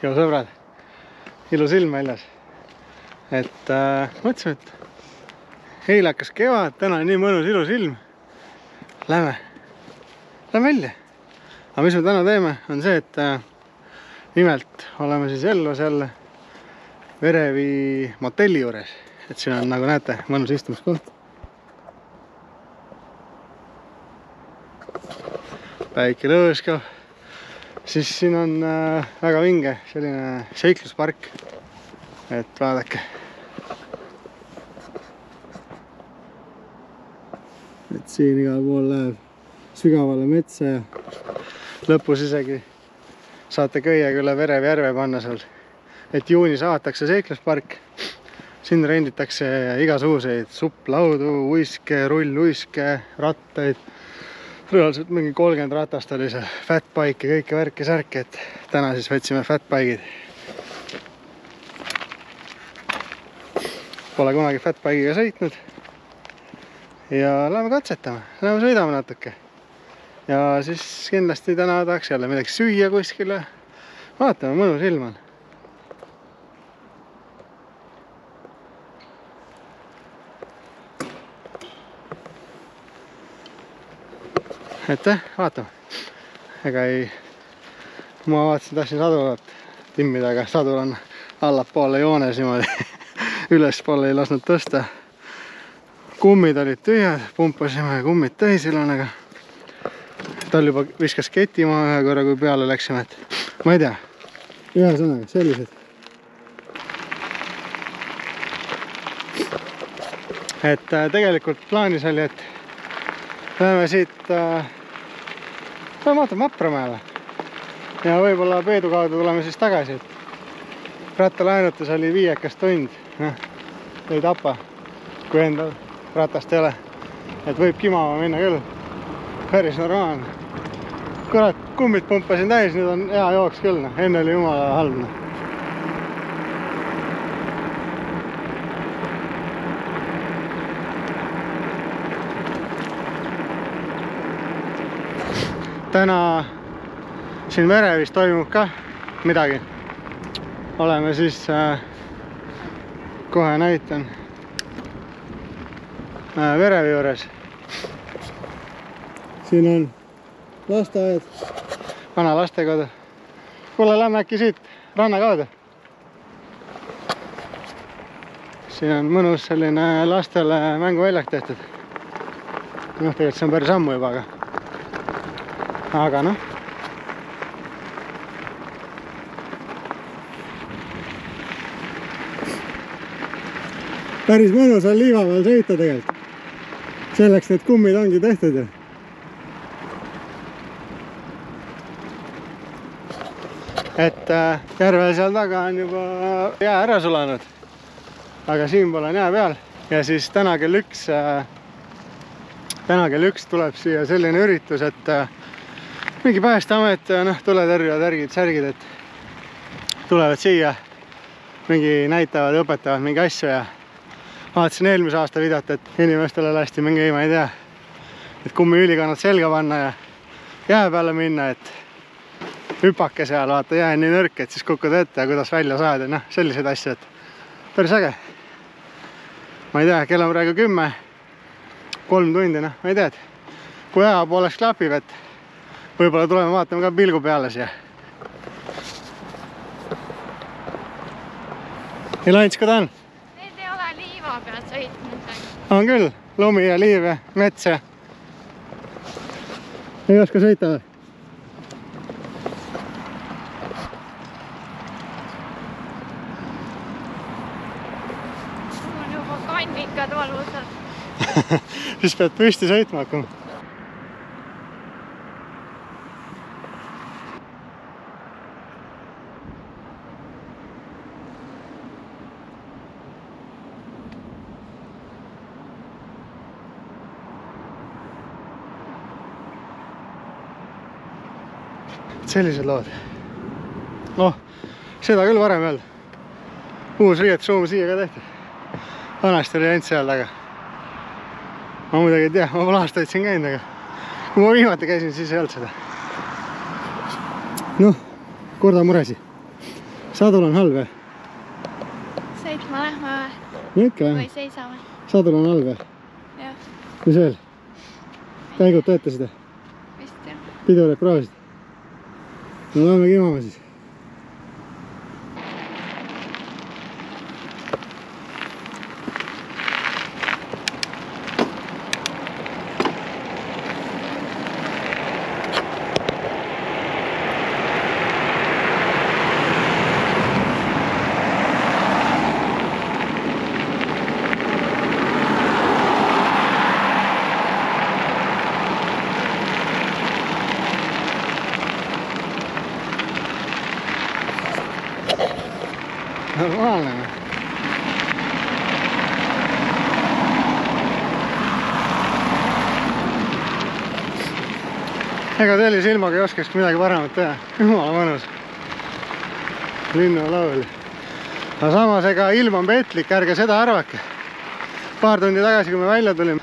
ja sõbrad, ilus ilm väljas. Et mõtlesime, et eile hakkas kevad, täna on nii mõnus ilus ilm. Lähme välja. Aga mis me täna teeme, on see, et nimelt oleme siis Elvas jälle Verevi motelli juures. Et siin on, nagu näete, mõnus istumiskoht. Päike lõõskav. Siis siin on väga vinge selline seikluspark. Et vaadake. Et siin igal pool läheb sügavale metsa ja lõpus isegi saate köiega üle Verevi järve panna seal. Et juunis avatakse seikluspark. Siin renditakse igasuguseid supplaudu, uiske, rulluiske, rattaid. Reaalselt mingi 30 ratast oli see fatbike ja kõike värki särki, et täna siis võtsime fatbike'id. Pole kunagi fatbike'iga sõitnud. Ja läheme katsetama, läheme sõidame natuke. Ja siis kindlasti täna tahaks jälle midagi süüa kuskile. Vaatame, mõnus ilm on. Vaatame. Ega ei... Ma vaatasin, tahtsin sadulat timmida, aga sadul on allapoole joones niimoodi. Ülespoole ei lasknud tõsta. Kummid olid tühjad, pumpasime kummid täisilon, aga tal juba viskas keti maha ühe korra, kui peale läksime. Ma ei tea. Ühesõnaga, sellised. Et tegelikult plaanis oli, et läheme siit vaatame Mapramäele ja võib-olla Peedu kaudu tuleme siis tagasi. Rattalaenutus oli 5 tund, ei tapa, kui endal ratast ei ole. Et võib kimama minna küll, päris normaalne. Kurat, kummid pumpasin täis, nüüd on hea jooks küll, enne oli jumala halb. Täna siin Verevis toimub ka midagi. Oleme siis, kohe näitan, Verevi juures. Siin on lasteaed, vana lastekodu. Kuule, lähme äkki siit ranna kaudu. Siin on mõnus selline lastele mänguväljak tehtud. Tegelikult see on päris ammu juba, aga noh. Päris mõnus on liiva peal sõita tegelikult. Selleks need kummid ongi tehtud. Et järvel seal taga on juba jää ära sulanud. Aga siinpool on jää peal. Ja siis täna kell 1 tuleb siia selline üritus, et mingi Päästeamet ja tuletõrjujad, särgid, et tulevad siia, mingi näitavad ja õpetavad mingi asju ja vaatasin eelmise aasta videot, et inimestele lasti mingi, ma ei tea, et kummiülikannad selga panna ja jää peale minna, et hüpake seal, vaata jää nii nõrk, et siis kukud ette ja kuidas välja saada, sellised asjad, et päris äge. Ma ei tea, kell on praegu 10, 3 tundi, ma ei tea, et kui hea pooleks klapib, et võib-olla tuleme vaatame ka pilgu peale siia. Ilants, kui ta on? Need ei ole liiva peal sõitnud. On küll, lumi ja liiv ja mets ja... Ei oska sõita või? Mul on juba kannikad valusad. Siis pead püsti sõitma hakkama. Sellised lood. Oh, seda küll varem öelda. Uus riietusruum siia ka tehtud. Vanasti oli ainult seal taga. Ma muidugi ei tea, ma pole aastaid siin käinud, aga kui ma viimati käisin, siis ei olnud seda. Noh, korda muresi. Sadul on halb või? Sõitma lähme No ikka või jah. seisame? Sadul on halb või? Jah, Mis veel? Käigud teete seda? vist jah. Pidureid proovisid? No lähme kimama siis. Normaalne. Ega sellise ilmaga ei oskaks midagi paremat teha. Jumala mõnus. Linnulaul. Aga samas ega ilm on petlik, ärge seda arvake. Paar tundi tagasi, kui me välja tulime,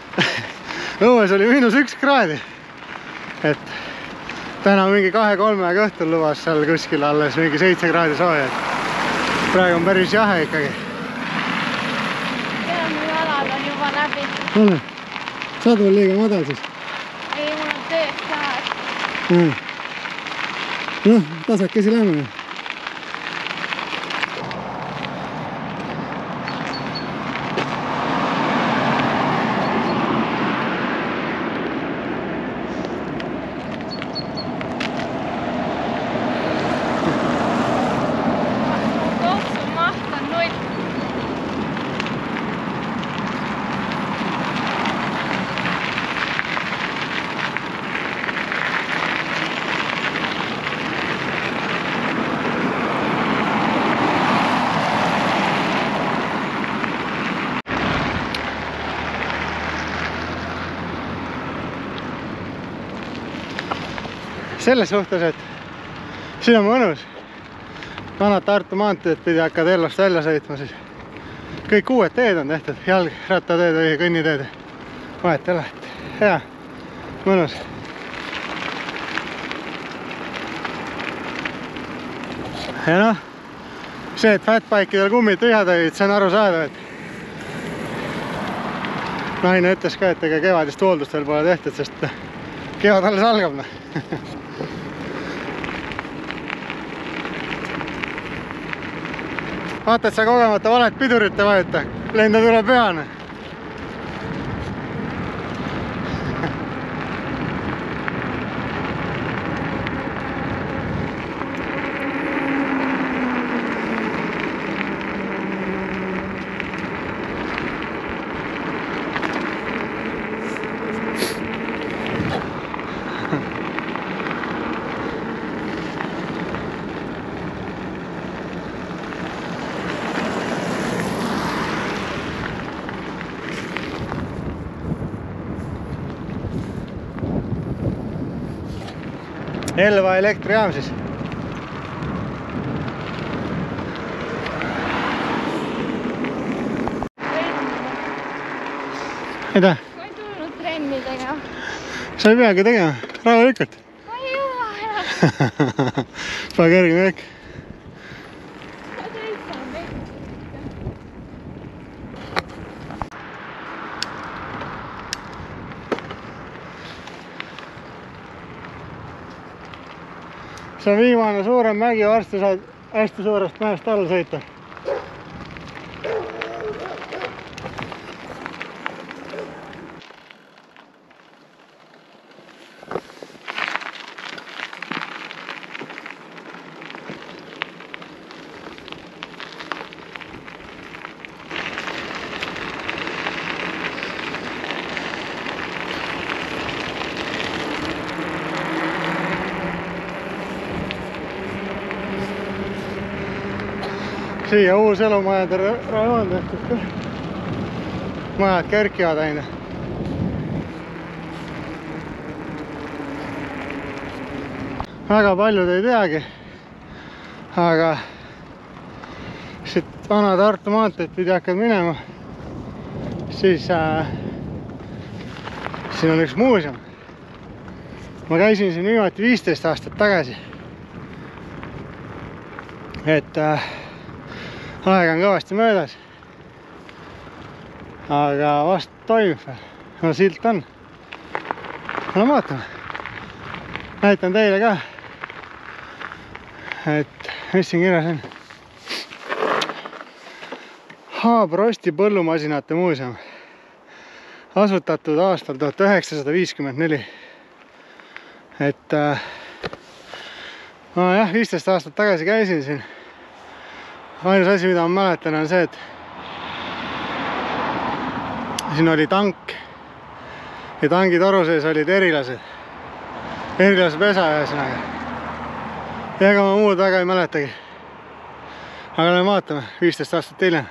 õues oli -1 kraadi. Et täna mingi 2-3 õhtul lubas seal kuskil alles mingi 7 kraadi sooja. Praegu on päris jahe ikkagi. Tead, mu jalad on juba läbi. Ole, sadu on liiga madal siis. Ei, mul on tööst läheb. Noh, tasakesi lähme. Kooksumaht on 0. Selles suhtes, et siin on mõnus. Vanad Tartu maanteed pidi hakkad Ellost välja sõitma, siis kõik uued teed on tehtud, jalgrattateed või kõnniteed. Vahet ei ole, hea, mõnus. Ja noh, see, et fatbike'idel kummid tühjad olid, see on arusaadav, et naine ütles ka, et ega kevadist hooldust veel pole tehtud, sest kevad alles algab. Vaata, et sa kogemata valet pidurit ei vajuta, lenda tuleb peane. Elva elektrijaam siis. Mida? Ma ei tulnud trenni tegema. Sa ei peagi tegema, rahulikult. Ma ei jõua enam. Pane kergine kõik. Ma seisan veel. See on viimane suurem mägi, varsti saad hästi suurest mäest alla sõita. Siia uus elumajade rajoon tehtud ka. Majad kerkivad aina. Väga paljud ei teagi, aga siit vana Tartu maanteed pidi hakkad minema, siis siin on üks muuseum. Ma käisin siin viimati 15 aastat tagasi. et aeg on kõvasti möödas. Aga vast toimib veel. No silt on. No vaatame. Näitan teile ka, et mis siin kirjas on. Haabrosti põllumasinate muuseum. Asutatud aastal 1954. Et ma jah, 15 aastat tagasi käisin siin. Ainus asi, mida ma mäletan, on see, et siin oli tank ja tangi toru sees olid erilased pesa ühesõnaga. Ja ega ma muud väga ei mäletagi. Aga me vaatame 15 aastat hiljem,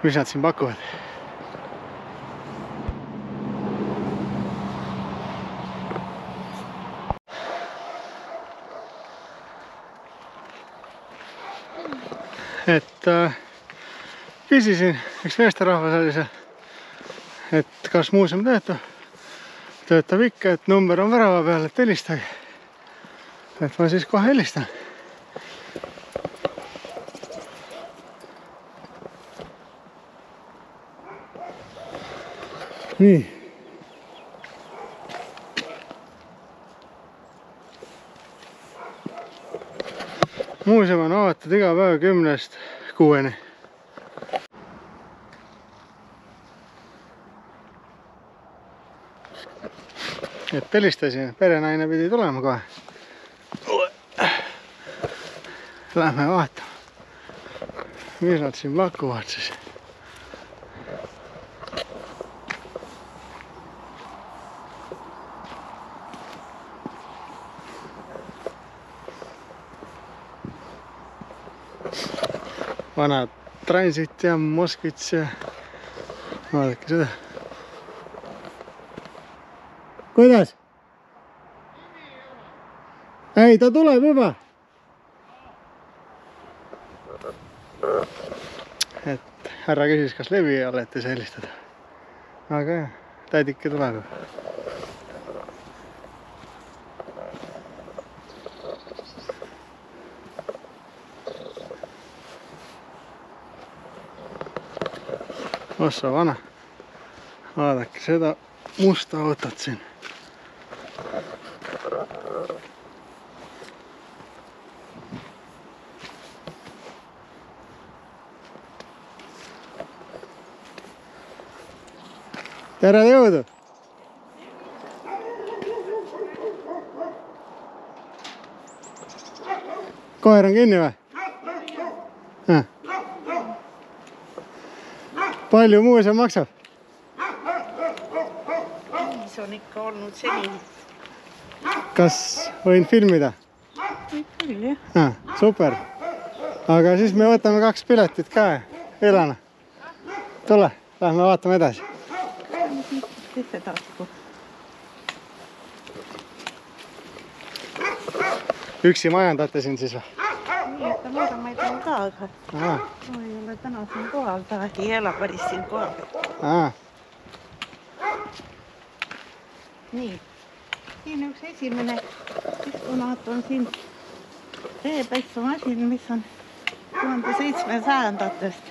mis nad siin pakuvad. Et küsisin, üks meesterahvas oli see, et kas muuseum töötab ikka, et number on värava peal, et helistage. Et ma siis kohe helistan. Nii. Muuseum on avatud iga päev 10-st 6-ni. Et helistasin, perenaine pidi tulema kohe. Lähme vaatama, mis nad siin pakuvad siis. Vanad Transit ja Moskvits ja vaadake seda. Kuidas? Ei, ta tuleb juba. Et härra küsis, kas levi olete sellistada. Aga jah, tädike tuleb. Ossa vana. Vaadake seda musta autot siin. Tere jõudu! Koer on kinni või? Palju muuseum maksab? See on ikka olnud selline. Kas võin filmida? Küll, jah. Super. Aga siis me võtame 2 piletit ka. Elana. Tule, lähme vaatame edasi. Üksi majandate siin siis või? Nii, et ma ei tea ka, aga ma ei ole täna siin kohal, ta ei ela päris siin kohal. Nii, siin üks esimene eksponaat on siin rehepesumasin, mis on 1700-ndatest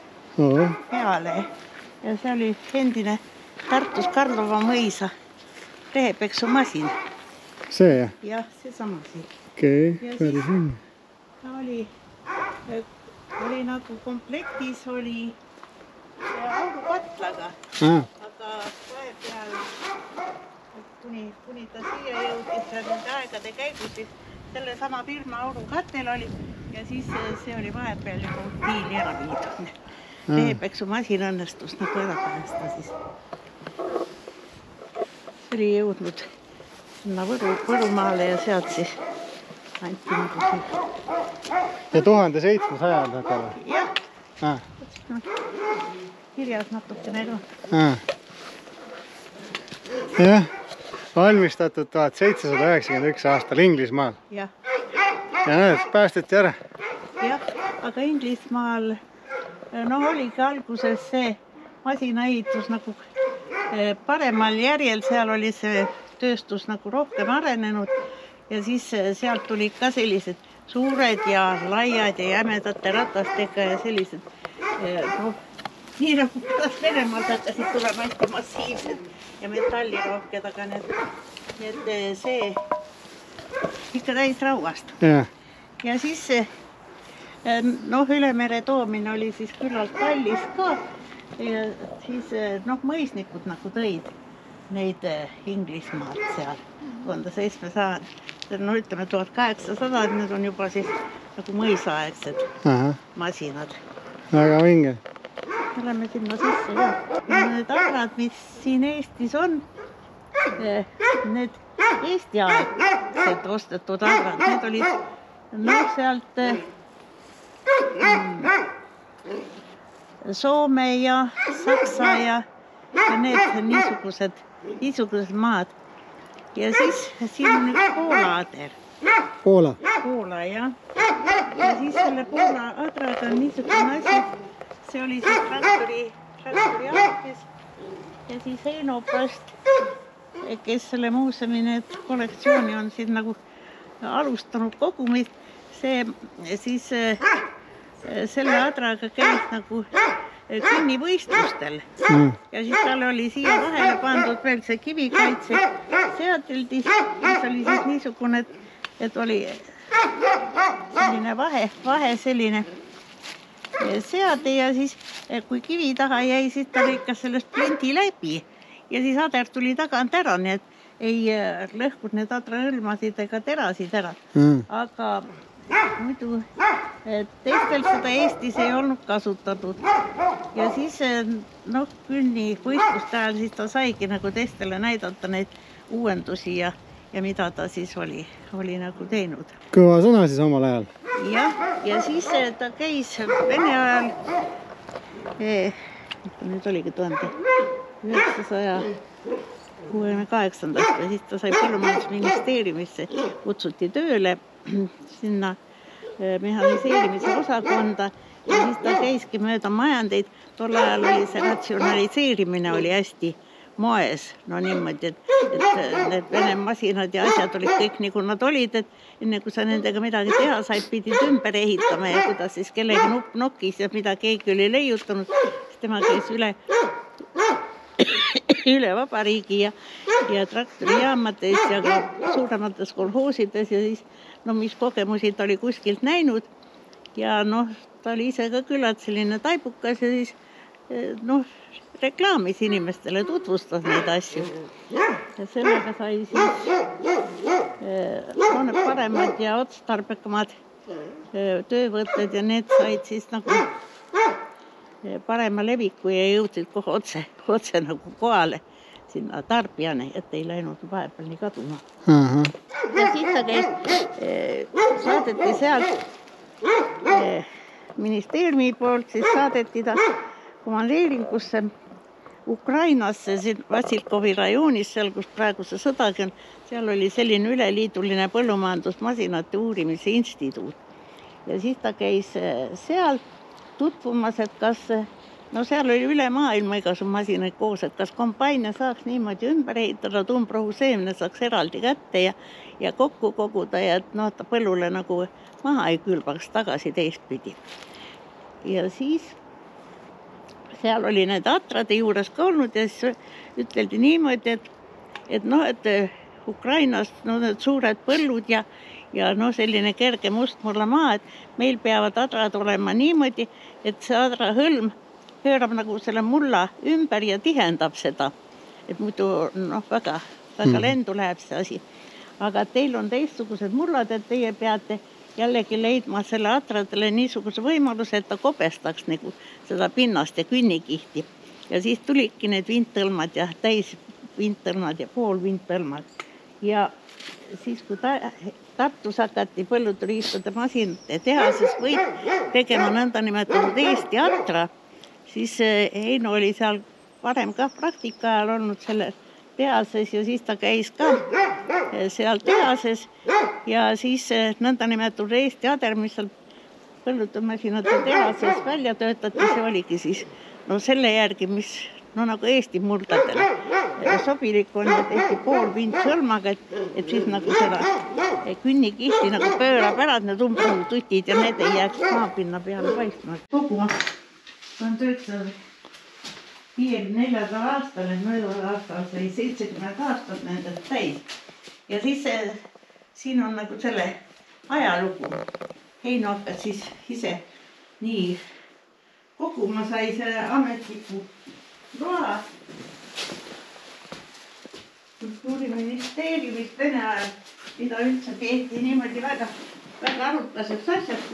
peale. Ja see oli endine Tartus Karlova mõisa rehepeksumasin. See jah? Jah, see sama siin. Okei, päris on. Ta oli nagu komplektis oli aurukatlaga, aga vahepeal, kuni ta siia jõudis ja nende aegade käigus, siis selle sama firma aurukatel oli ja siis see oli vahepeal juba tiili ära viidud. Rehepeksumasin õnnestus nagu ära päästa siis. See oli jõudnud sinna Võrumaale ja sealt siis anti nagu siin. Ja 1700-ndatele? Jah. Kirjas natukene ka. Jah, valmistatud 1791 aastal Inglismaal. Jah. Ja näed, päästeti ära. Jah, aga Inglismaal oligi alguses see masinaehitus nagu paremal järjel, seal oli see tööstus nagu rohkem arenenud ja siis sealt tulid ka sellised suured ja laiad ja jämedate ratastega ja sellised, noh, nii nagu Venemaalt hakkasid tulema hästi massiivsed ja metallirohked, aga need see ikka täis rauast. Ja siis noh, üle mere toomine oli siis küllalt kallis ka ja siis noh, mõisnikud nagu tõid neid Inglismaalt seal 1700, no ütleme 1800, need on juba siis nagu mõisaaegsed masinad. Väga vinge. Oleme sinna sisse ka. Need agrad, mis siin Eestis on, need Eesti aegselt ostetud agrad, need olid noh sealt Soome ja Saksa ja need niisugused maad. Ja siis siin on üks Poola ader. Poola? Poola, jah. Ja siis selle Poola adraga on niisugune asi. See oli siis traktori aadis ja siis Heino Past, kes selle muuseumi need kollektsiooni on siin nagu alustanud kogumist, see siis selle adraga käis nagu kõnnivõistlustel ja siis tal oli siia vahele pandud veel see kivikaitse seadeldis, mis oli siis niisugune, et oli selline vahe selline seade ja siis kui kivi taha jäi, siis ta lõikas sellest plindi läbi ja siis ader tuli tagant ära, nii et ei lõhkud need adrahõlmasid ega terasid ära. Aga muidu teistel seda Eestis ei olnud kasutatud ja siis noh, kõnnivõistluste ajal siis ta saigi nagu teistele näidata neid uuendusi ja mida ta siis oli nagu teinud. Kõva sõna siis omal ajal. Ja siis ta käis Vene ajal, nüüd oligi 1968. Ja siis ta sai Põllumajandusministeeriumisse, kutsuti tööle sinna mehhaniseerimise osakonda ja siis ta käiski mööda majandeid. Tol ajal oli see ratsionaliseerimine oli hästi moes, no niimoodi, et need Vene masinad ja asjad olid kõik nagu nad olid, et enne kui sa nendega midagi teha said, pidid ümber ehitama ja kuidas siis kellegi nupp nokkis ja mida keegi oli leiutanud, siis tema käis üle vabariigi ja traktorijaamades ja ka suuremates kolhoosides ja siis no mis kogemusi ta oli kuskilt näinud ja noh, ta oli ise ka küllalt selline taibukas ja siis noh, reklaamis inimestele, tutvustas neid asju. Ja sellega sai siis need paremad ja otstarbekamad töövõtted ja need said siis nagu parema leviku ja jõudsid kohe otse nagu kohale sinna tarbijane, et ei läinud vahepeal nii kaduma. Ja siis ta käis, saadeti sealt ministeeriumi poolt, siis saadeti ta komandeeringusse Ukrainasse, siin Vassilkovi rajoonis, seal kus praegu see sõdagi on, seal oli selline üleliiduline põllumajandusmasinate uurimise instituut. Ja siis ta käis seal tutvumas, et kas, no seal oli üle maailma igasugused masinaid koos, et kas kombaine saaks niimoodi ümber ehitada, tumbrohuseemne saaks eraldi kätte ja kokku koguda ja et noh, ta põllule nagu maha ei külbaks tagasi teistpidi. Ja siis seal oli need atrade juures ka olnud ja siis üteldi niimoodi, et noh, et Ukrainast no, need suured põllud ja no selline kerge mustmurla maa, et meil peavad adrad olema niimoodi, et see adrahõlm pöörab nagu selle mulla ümber ja tihendab seda. Et muidu noh, väga lendu läheb see asi. Aga teil on teistsugused mullad, et teie peate jällegi leidma selle atradele niisuguse võimaluse, et ta kobestaks nagu seda pinnast ja künnikihti. Ja siis tulidki need vintõlmad ja täisvintõlmad ja poolvintõlmad. Ja siis kui Tartus hakati põlluturiistade masinate tehases või tegema nõnda nimetatud Eesti atra, siis Heino oli seal varem ka praktika ajal olnud selle tehases ja siis ta käis ka seal tehases ja siis nõnda nimetatud Eesti ader, mis seal põllutusmasinate tehases välja töötati, see oligi siis no selle järgi, mis no nagu Eesti murdadele. Sobilik on, et tehti pool pindsõlmaga, et siis nagu seda künnikihti nagu pöörab ära, et need umbututid ja need ei jääks maapinna peale paistma. Kogu 1954. aastal, et möödunud aastal sai 70 aastat nendest täis. Ja siis siin on nagu selle ajalugu. Heino hakkas siis ise nii koguma, sai selle ametliku loa Kultuuriministeeriumist Vene ajal, mida üldse peeti niimoodi väga arutaseks asjaks,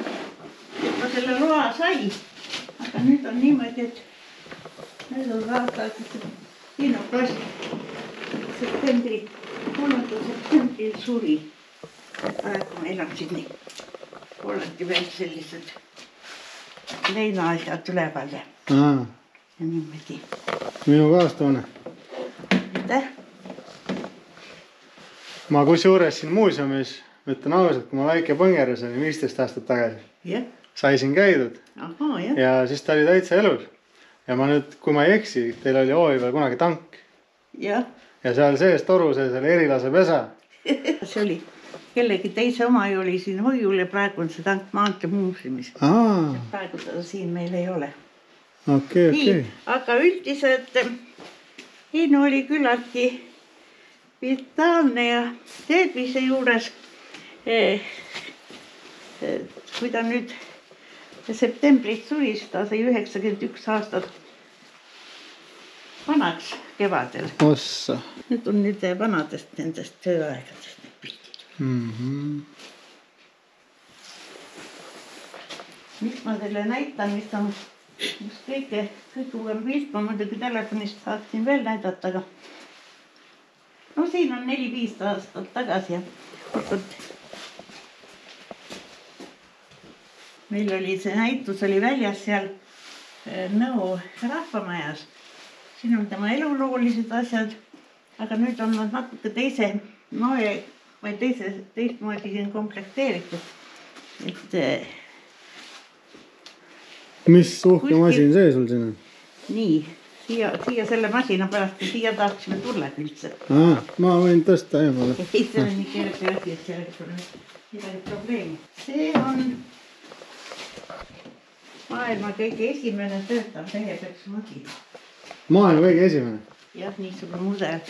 et ma selle loa sai. Aga nüüd on niimoodi, et möödunud aastal Hiino Kross 3. septembril suri. Praegu meil on siin nii pooleti veel sellised leinaasjad üleval ja niimoodi. Minu kaastoone. Aitäh! Ma kusjuures siin muuseumis, ütlen ausalt, kui ma väike põngeras olin 15 aastat tagasi, sai siin käidud. Ahaa, jah. Ja siis ta oli täitsa elus. Ja ma nüüd, kui ma ei eksi, teil oli hoovi veel kunagi tank. Jah. Ja seal sees toru sees oli erilase pesa. See oli kellegi teise oma ju oli siin hoiul ja praegu on see tank maantee muuseumis. Praegu seda siin meil ei ole. Okei. Aga üldiselt Heino oli küllaltki vitaalne ja tervise juures. Kui ta nüüd septembris suri, ta sai 91 aastat vanaks kevadel. Ossa. Nüüd on nüüd vanadest nendest tööaegadest need pildid. Mis ma teile näitan, mis on kõige uuem pilt, ma muidugi telefonist saaksin veel näidata, aga no siin on 4-5 aastat tagasi ja meil oli see näitus oli väljas seal Nõo rahvamajas. Siin on tema eluloolised asjad, aga nüüd on nad natuke teise moe või teistmoodi siin komplekteeritud. Mis uhke masin see sul siin on? Nii, siia selle masina pärast ja siia tahaksime tulla üldse. Ma võin tõsta eemale. Ei, see on nii kerge asi, et selleks on midagi probleemi. See on maailma kõige esimene töötav rehepeksumasina. Maailma kõige esimene? Jah, niisugune mudel.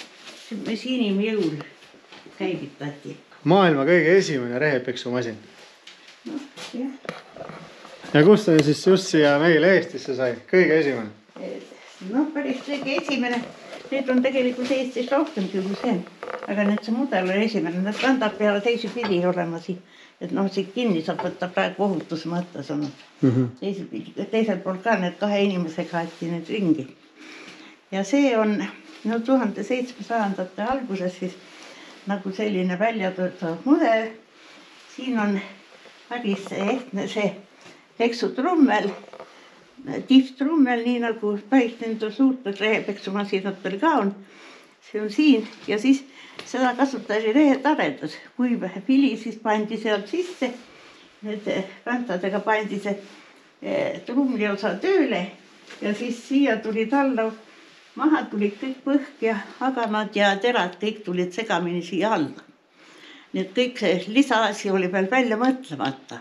Siin jõul käivitati. Maailma kõige esimene rehepeksumasin? Noh, jah. Ja kust ta siis just siia meile Eestisse sai? Kõige esimene? Noh, päris kõige esimene. Need on tegelikult Eestis rohkem kui see. Aga nüüd see mudel on esimene. Need kandab peale teisi pidi olema siin. Et noh, siit kinni saab võtta praegu ohutuse mõttes on. Teisel pool ka need 2 inimesega aeti need ringi. Ja see on 1700-ndate alguses siis nagu selline väljatöötav mudel. Siin on päris ehtne see peksutrummel, tihtrummel, nii nagu päris nendel suurtel rehepeksumasinatel ka on. See on siin ja siis seda kasutati rehetaredas. Kui vili siis pandi sealt sisse, need päntadega pandi see trumli osa tööle ja siis siia tulid alla, maha tulid kõik põhk ja agamad ja terad, kõik tulid segamini siia alla. Nii et kõik see lisaasi oli veel välja mõtlemata.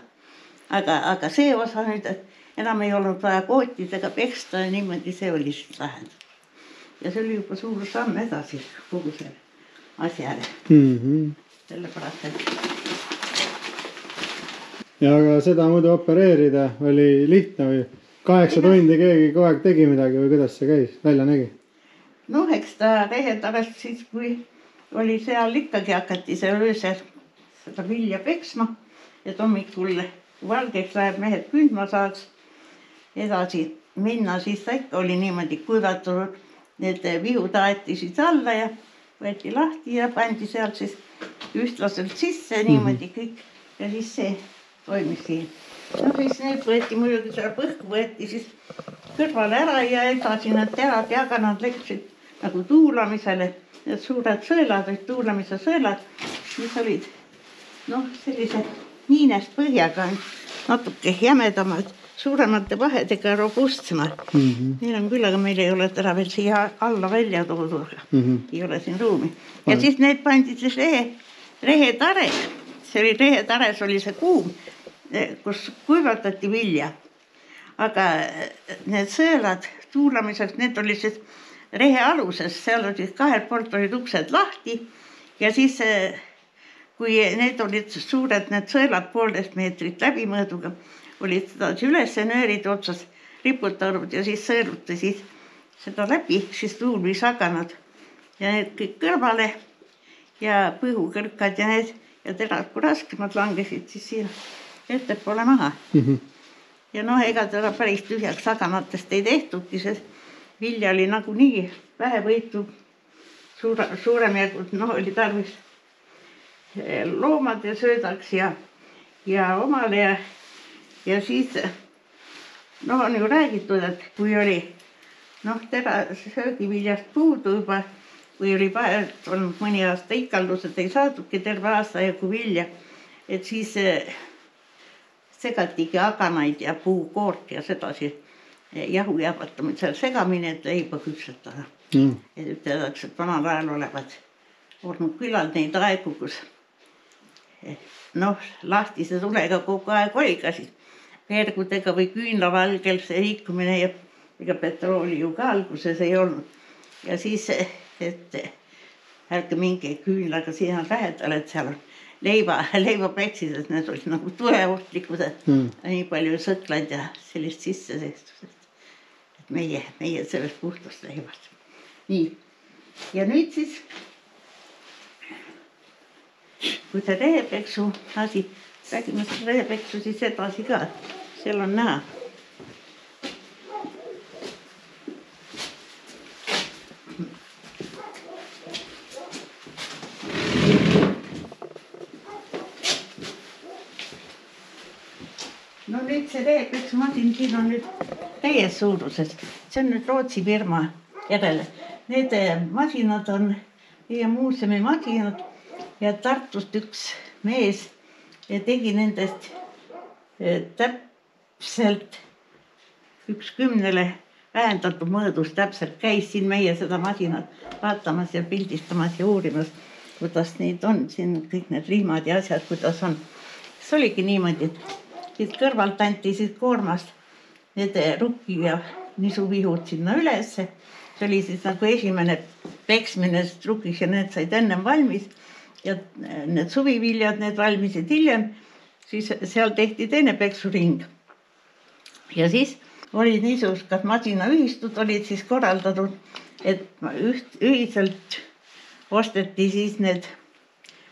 Aga see osa nüüd, et enam ei olnud vaja kootidega peksta ja niimoodi see oli siis lahendatud. Ja see oli juba suur samm edasi kogu selle asjale. Sellepärast, et... Ja aga seda muidu opereerida oli lihtne või 8 tundi keegi kogu aeg tegi midagi või kuidas see käis, välja nägi? Noh, eks ta rehetarast siis, kui oli seal ikkagi hakati see öösel seda vilja peksma, et hommikul valgeks läheb mehed kündma saaks edasi minna, siis ta ikka oli niimoodi kuivatunud. Need vihud aeti siis alla ja võeti lahti ja pandi sealt siis ühtlaselt sisse niimoodi kõik ja siis see toimis siin. No siis need võeti muidugi seal põhku, võeti siis kõrvale ära ja edasi need terad ja aganad läksid nagu tuulamisele. Need suured sõelad olid tuulamise sõelad, mis olid noh sellise miinest põhjaga natuke jämedamad suuremate vahedega robustsemad. Neil on küll, aga meil ei ole täna veel siia alla välja toodud. Ei ole siin ruumi. Ja siis need pandi siis rehetares. See oli rehetares, oli see kuum, kus kuivatati vilja. Aga need sõelad tuulamiseks, need oli siis rehe aluses. Seal olid kahelt poolt olid uksed lahti ja siis kui need olid suured, need sõelad 1,5 meetrit läbimõõduga, olid sedasi üles nöörid otsas riputanud ja siis sõeluti siis seda läbi, siis tuul viis haganad ja need kõik kõrvale ja põhukõrkad ja need ja terad, kui raskemad langesid, siis siin ettepoole maha. Ja ega teda päris tühjaks haganatest ei tehtudki, sest vilja oli nagunii vähe võitu suurem järgult, oli tarvis loomade söödaks ja omale ja siis on ju räägitud, et kui oli söögiviljast puudu juba, kui oli olnud mõni aasta ikaldus, et ei saadudki terve aasta jagu vilja, et siis segatigi aganaid ja puukoort ja sedasi jahu jäävatamisel segamine, et leiba küpsetada. Et ütledaks, et vanal ajal olevat olnud küllalt neid aegu, kus lahtise tulega kogu aeg oli ka siis pergudega või küünlavalgel see liikumine ja ega petrooli ju ka alguses ei olnud. Ja siis, et ärge minge küünlaga sinna lähedal, et seal on leivaplätsid, et need olid nagu tuleohtlikud, nii palju sõklaid ja sellist sisseseestusest. Et meie sellest puhtast leivast. Nii. Ja nüüd siis, kui see rehepeksu asi, räägime seda rehepeksu siis edasi ka, seal on näha. Nüüd see rehepeksu masin siin on nüüd täies suuruses. See on nüüd Rootsi firma järele. Need masinad on meie muuseumi masinad ja Tartust üks mees tegi nendest täpselt 1/10 vähendatud mõõdus täpselt. Käis siin meie seda masinat vaatamas ja pildistamas ja uurimas, kuidas neid on. Siin kõik need rihmad ja asjad, kuidas on. See oligi niimoodi, et kõrvalt anti siis koormast need rukki ja nisuvihud sinna ülesse. See oli siis nagu esimene peksmine rukiks ja need said ennem valmis. Ja need suviviljad, need valmisid hiljem, siis seal tehti teine peksuring. Ja siis olid niisugused masinaühistud, olid siis korraldatud, et ühiselt osteti siis need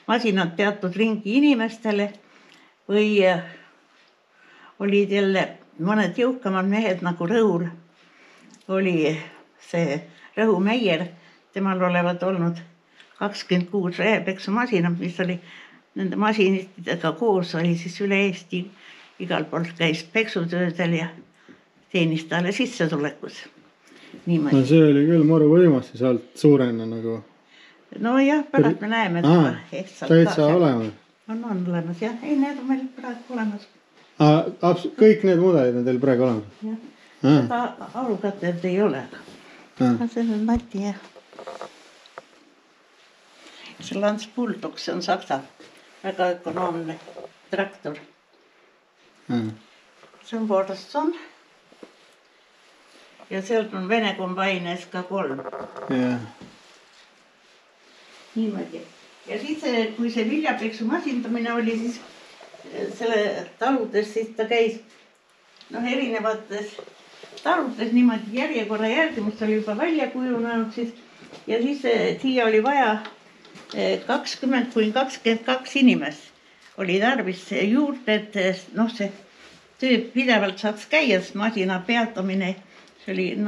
masinad teatud ringi inimestele või olid jälle mõned jõukamad mehed nagu Rõul. Oli see Rõhu Meier, temal olevat olnud 26 rehepeksumasinat, mis oli nende masinistidega koos, oli siis üle Eesti igal pool käis peksutöödel ja teenis talle sissetulekus. Niimoodi. No see oli küll maru võimas ja sealt suurena nagu. No jah, pärast me näeme. Täitsa olemas. On olemas jah, ei need on meil praegu olemas. Kõik need mudelid on teil praegu olemas? Jah, seda alukatet ei ole. See on Mati jah. See Lance Bulldog, see on saksa, väga ökonoomne traktor. See on Borston. Ja sealt on Vene kombain SK3. Niimoodi. Ja siis, kui see viljapeksu masindamine oli, siis selle taludes siis ta käis erinevates taludes niimoodi järjekorra järgi, mis oli juba välja kujunenud siis. Ja siis siia oli vaja 20–22 inimest. Oli tarvis juurde, et see töö pidevalt saaks käia, sest masina peatamine, see oli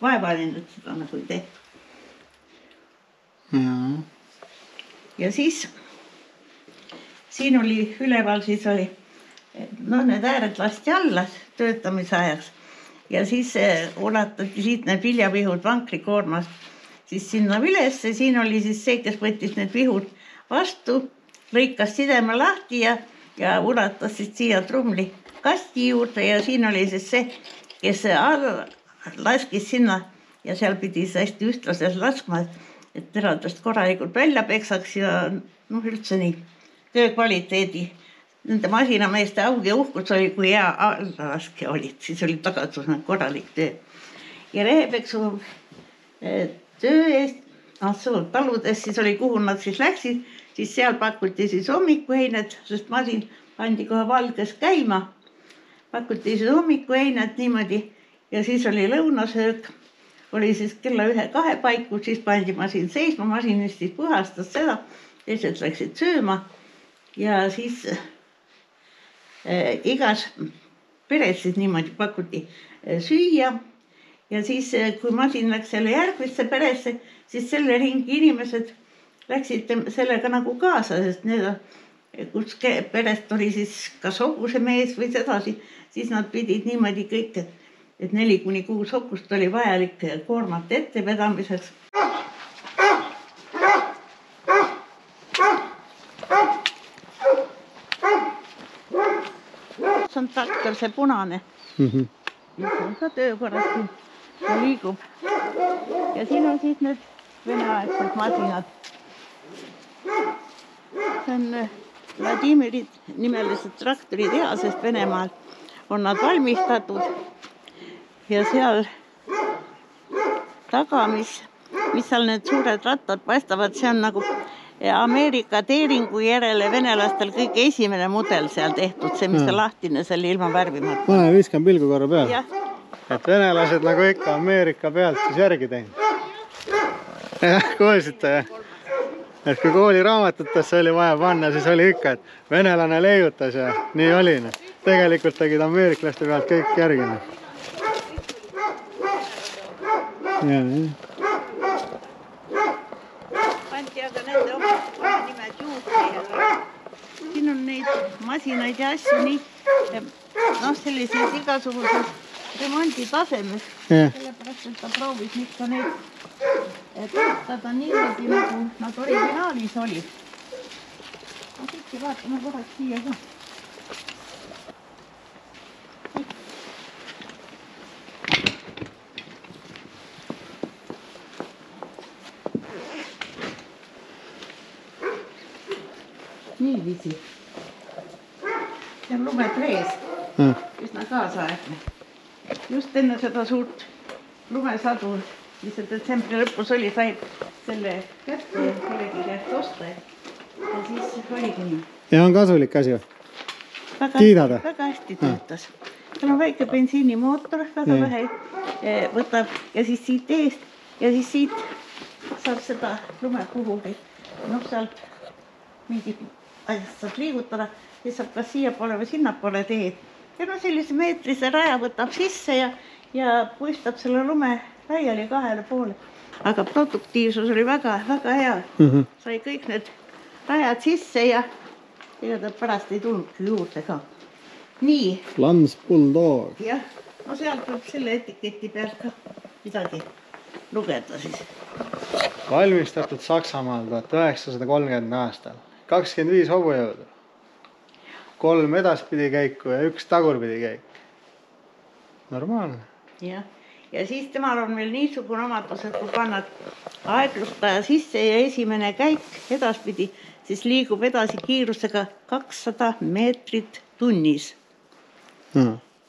vaevaline, et seda nagu ei tehtud. Ja siis siin oli üleval, siis oli, need ääred lasti alla töötamise ajaks ja siis ulatati siit need viljavihud vankrikoormast siis sinna ülesse. Siin oli siis see, kes võttis need vihud vastu, lõikas sideme lahti ja ulatas siis siia trumli kasti juurde ja siin oli siis see, kes laskis sinna ja seal pidi siis hästi ühtlaselt laskma, et teradest korralikult välja peksaks ja üldse nii töö kvaliteedi. Nende masinameeste aug ja uhkus oli, kui hea allalaske olid, siis oli tagatus korralik töö. Ja rehepeksu töö eest, taludes siis oli, kuhu nad siis läksid, siis seal pakuti siis hommikuheined, sest masin pandi kohe valges käima. Pakuti siis hommikuheined niimoodi ja siis oli lõunasöök. Oli siis kella 1-2 paiku, siis pandi masin seisma, masinist siis puhastas seda, teised läksid sööma ja siis igas peres siis niimoodi pakuti süüa ja siis, kui masin läks selle järgmisse peresse, siis selle ringi inimesed läksid sellega nagu kaasa, sest need, kus perest oli siis kas hobuse mees või sedasi, siis nad pidid niimoodi kõik, et 4-6 hobust oli vajalik koormat ettevedamiseks. See on traktor, see punane. See on ka töökorras ja liigub. Ja siin on siis need veneaegsed masinad. See on Vladimiri nimelised traktoritehasest Venemaal on nad valmistatud. Ja seal taga, mis seal need suured rattad paistavad, see on nagu Ameerika teeringu järele venelastel kõige esimene mudel seal tehtud, see, mis on lahtine, selle ilma värvimata. Ma viskan pilgu korra peale. Et venelased nagu ikka Ameerika pealt siis järgi teinud. Jah, kuulsite, et kui kooliraamatutesse oli vaja panna, siis oli ikka, et venelane leiutas ja nii oli. Tegelikult tegid ameeriklaste pealt kõik järgi. Pandi aga nende oma nimed juurde. Siin on neid masinaid ja asju nii, sellises igasuguses remonditasemes. Sellepärast, et ta proovis ikka neid töötada niimoodi, nagu nad originaalis olid. Ma siiski vaatame korraks siia ka. Niiviisi. See on lumeprees, üsna kaasaegne. Just enne seda suurt lumesadu, mis detsembri lõpus oli, said selle kätte kellegi käest osta ja siis oligi nii. Ja on kasulik asi. Kiidada? Väga hästi töötas. Tal on väike bensiinimootor, väga vähe võtab ja siis siit eest ja siis siit saab seda lumepuhuri. Sealt mingi asjast saab liigutada, siis saab kas siia poole või sinna poole teed. Ja sellise meetrise raja võtab sisse ja puistab selle lume laiali 2 poole. Aga produktiivsus oli väga, väga hea. Sai kõik need rajad sisse ja ta pärast ei tulnudki juurde ka. Nii. Lans Bulldog. Jah, seal tuleb selle etiketi pealt ka midagi lugeda siis. Valmistatud Saksamaal 1930 aastal. 25 hobujõudu, 3 edaspidi käiku ja 1 tagurpidi käik. Normaalne. Ja siis temal on veel niisugune omadus, et kui pannad aeglustaja sisse ja esimene käik edaspidi, siis liigub edasi kiirusega 200 meetrit tunnis.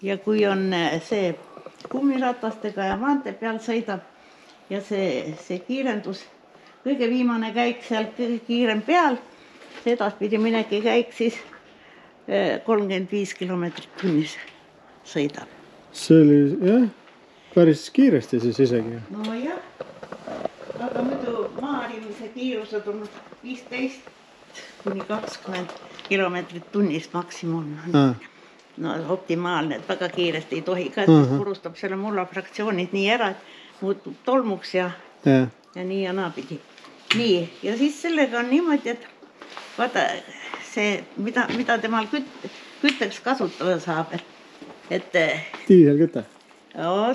Ja kui on see kummiratastega ja maantee peal sõidab ja see kiirendus, kõige viimane käik seal kõige kiirem peal, see edaspidi minegi käik siis 35 kilomeetrit tunnis sõidab. See oli, jah, päris kiiresti siis isegi. No jah, aga muidu maarimise kiirused on 15 kuni 20 kilomeetrit tunnis maksimum. No optimaalne, et väga kiiresti ei tohi ka, et purustab selle mulla fraktsioonid nii ära, et muutub tolmuks ja nii ja naapidi. Nii, ja siis sellega on niimoodi, et vaata see, mida temal kütteks kasutada saab, et diiselküte?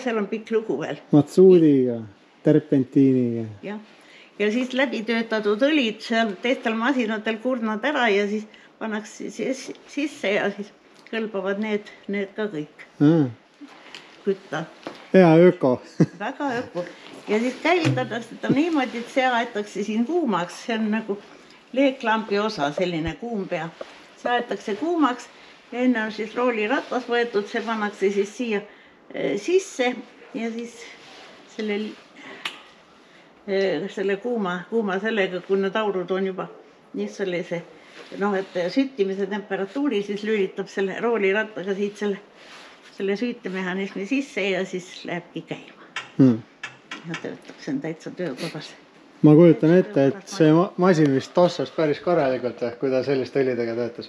Seal on pikk lugu veel. Matsuudiga, terpentiiniga. Ja siis läbitöötatud õlid seal teistel masinatel kurnad ära ja siis pannakse sisse ja siis kõlbavad need ka kõik kütta. Hea öko. Väga öko. Ja siis käivitades seda niimoodi, et see aetakse siin kuumaks. See on nagu leeklampi osa, selline kuum pea. See aetakse kuumaks ja enne on siis rooliratas võetud, see pannakse siis siia sisse ja siis selle kuuma sellega, kui need aurud on juba nii sellise, et süttimise temperatuuri, siis lülitab selle roolirattaga siit selle süütemehhanismi sisse ja siis lähebki käima. Ja töötab, see on täitsa töökorras. Ma kujutan ette, et see masin vist tossas päris korralikult, kui ta selliste õlidega töötas.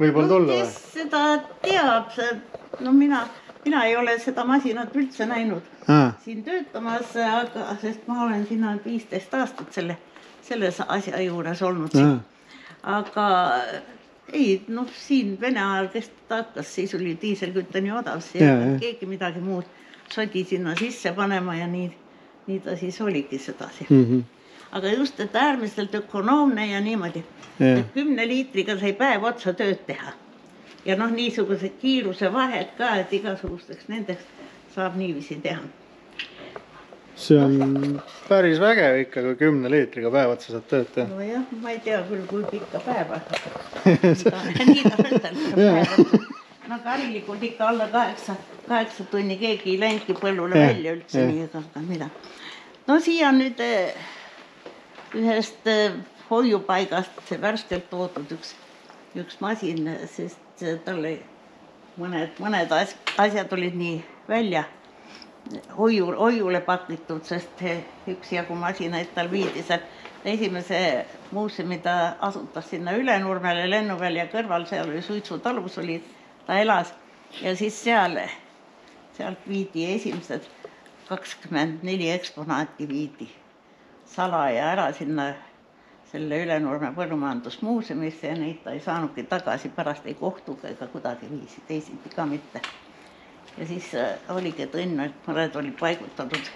Võib-olla tullu või? Kes seda teab, mina ei ole seda masinat üldse näinud siin töötamas, sest ma olen siin 15 aastat selles asja juures olnud. Aga ei, siin Vene ajal, kes ta hakkas, siis oli diiselkütte nii odav, keegi midagi muud sodi sinna sisse panema ja nii ta siis oligi sedasi. Aga just, et äärmiselt ökonoomne ja niimoodi, et 10 liitriga sai päev otsa tööd teha. Ja niisugused kiiruse vahed ka, et igasugusteks nendeks saab niiviisi teha. See on päris vägev ikka, kui 10 liitriga päev otsa saab tööd teha. No jah, ma ei tea küll, kui pikka päeva. Nii ta ütelda. Karilikult ikka alla 8 tunni keegi ei läinudki põllule välja üldse nii ega mida. Siia on nüüd ühest hoiupaigast värskelt toodud üks masin, sest talle mõned asjad olid nii välja hoiule pakitud, sest üks jagu masinaid tal viidi seal esimese muuseumi, ta asutas sinna Ülenurmele lennuvälja kõrval, seal oli suitsutalus, ta elas ja siis sealt viidi esimesed 24 eksponaati viidi salaja ära sinna selle Ülenurme põllumajandusmuuseumisse ja neid ta ei saanudki tagasi, pärast ei kohtuga ega kuidagi viisi, teisiti ka mitte. Ja siis oligi tõnn, et mõned olid paigutatud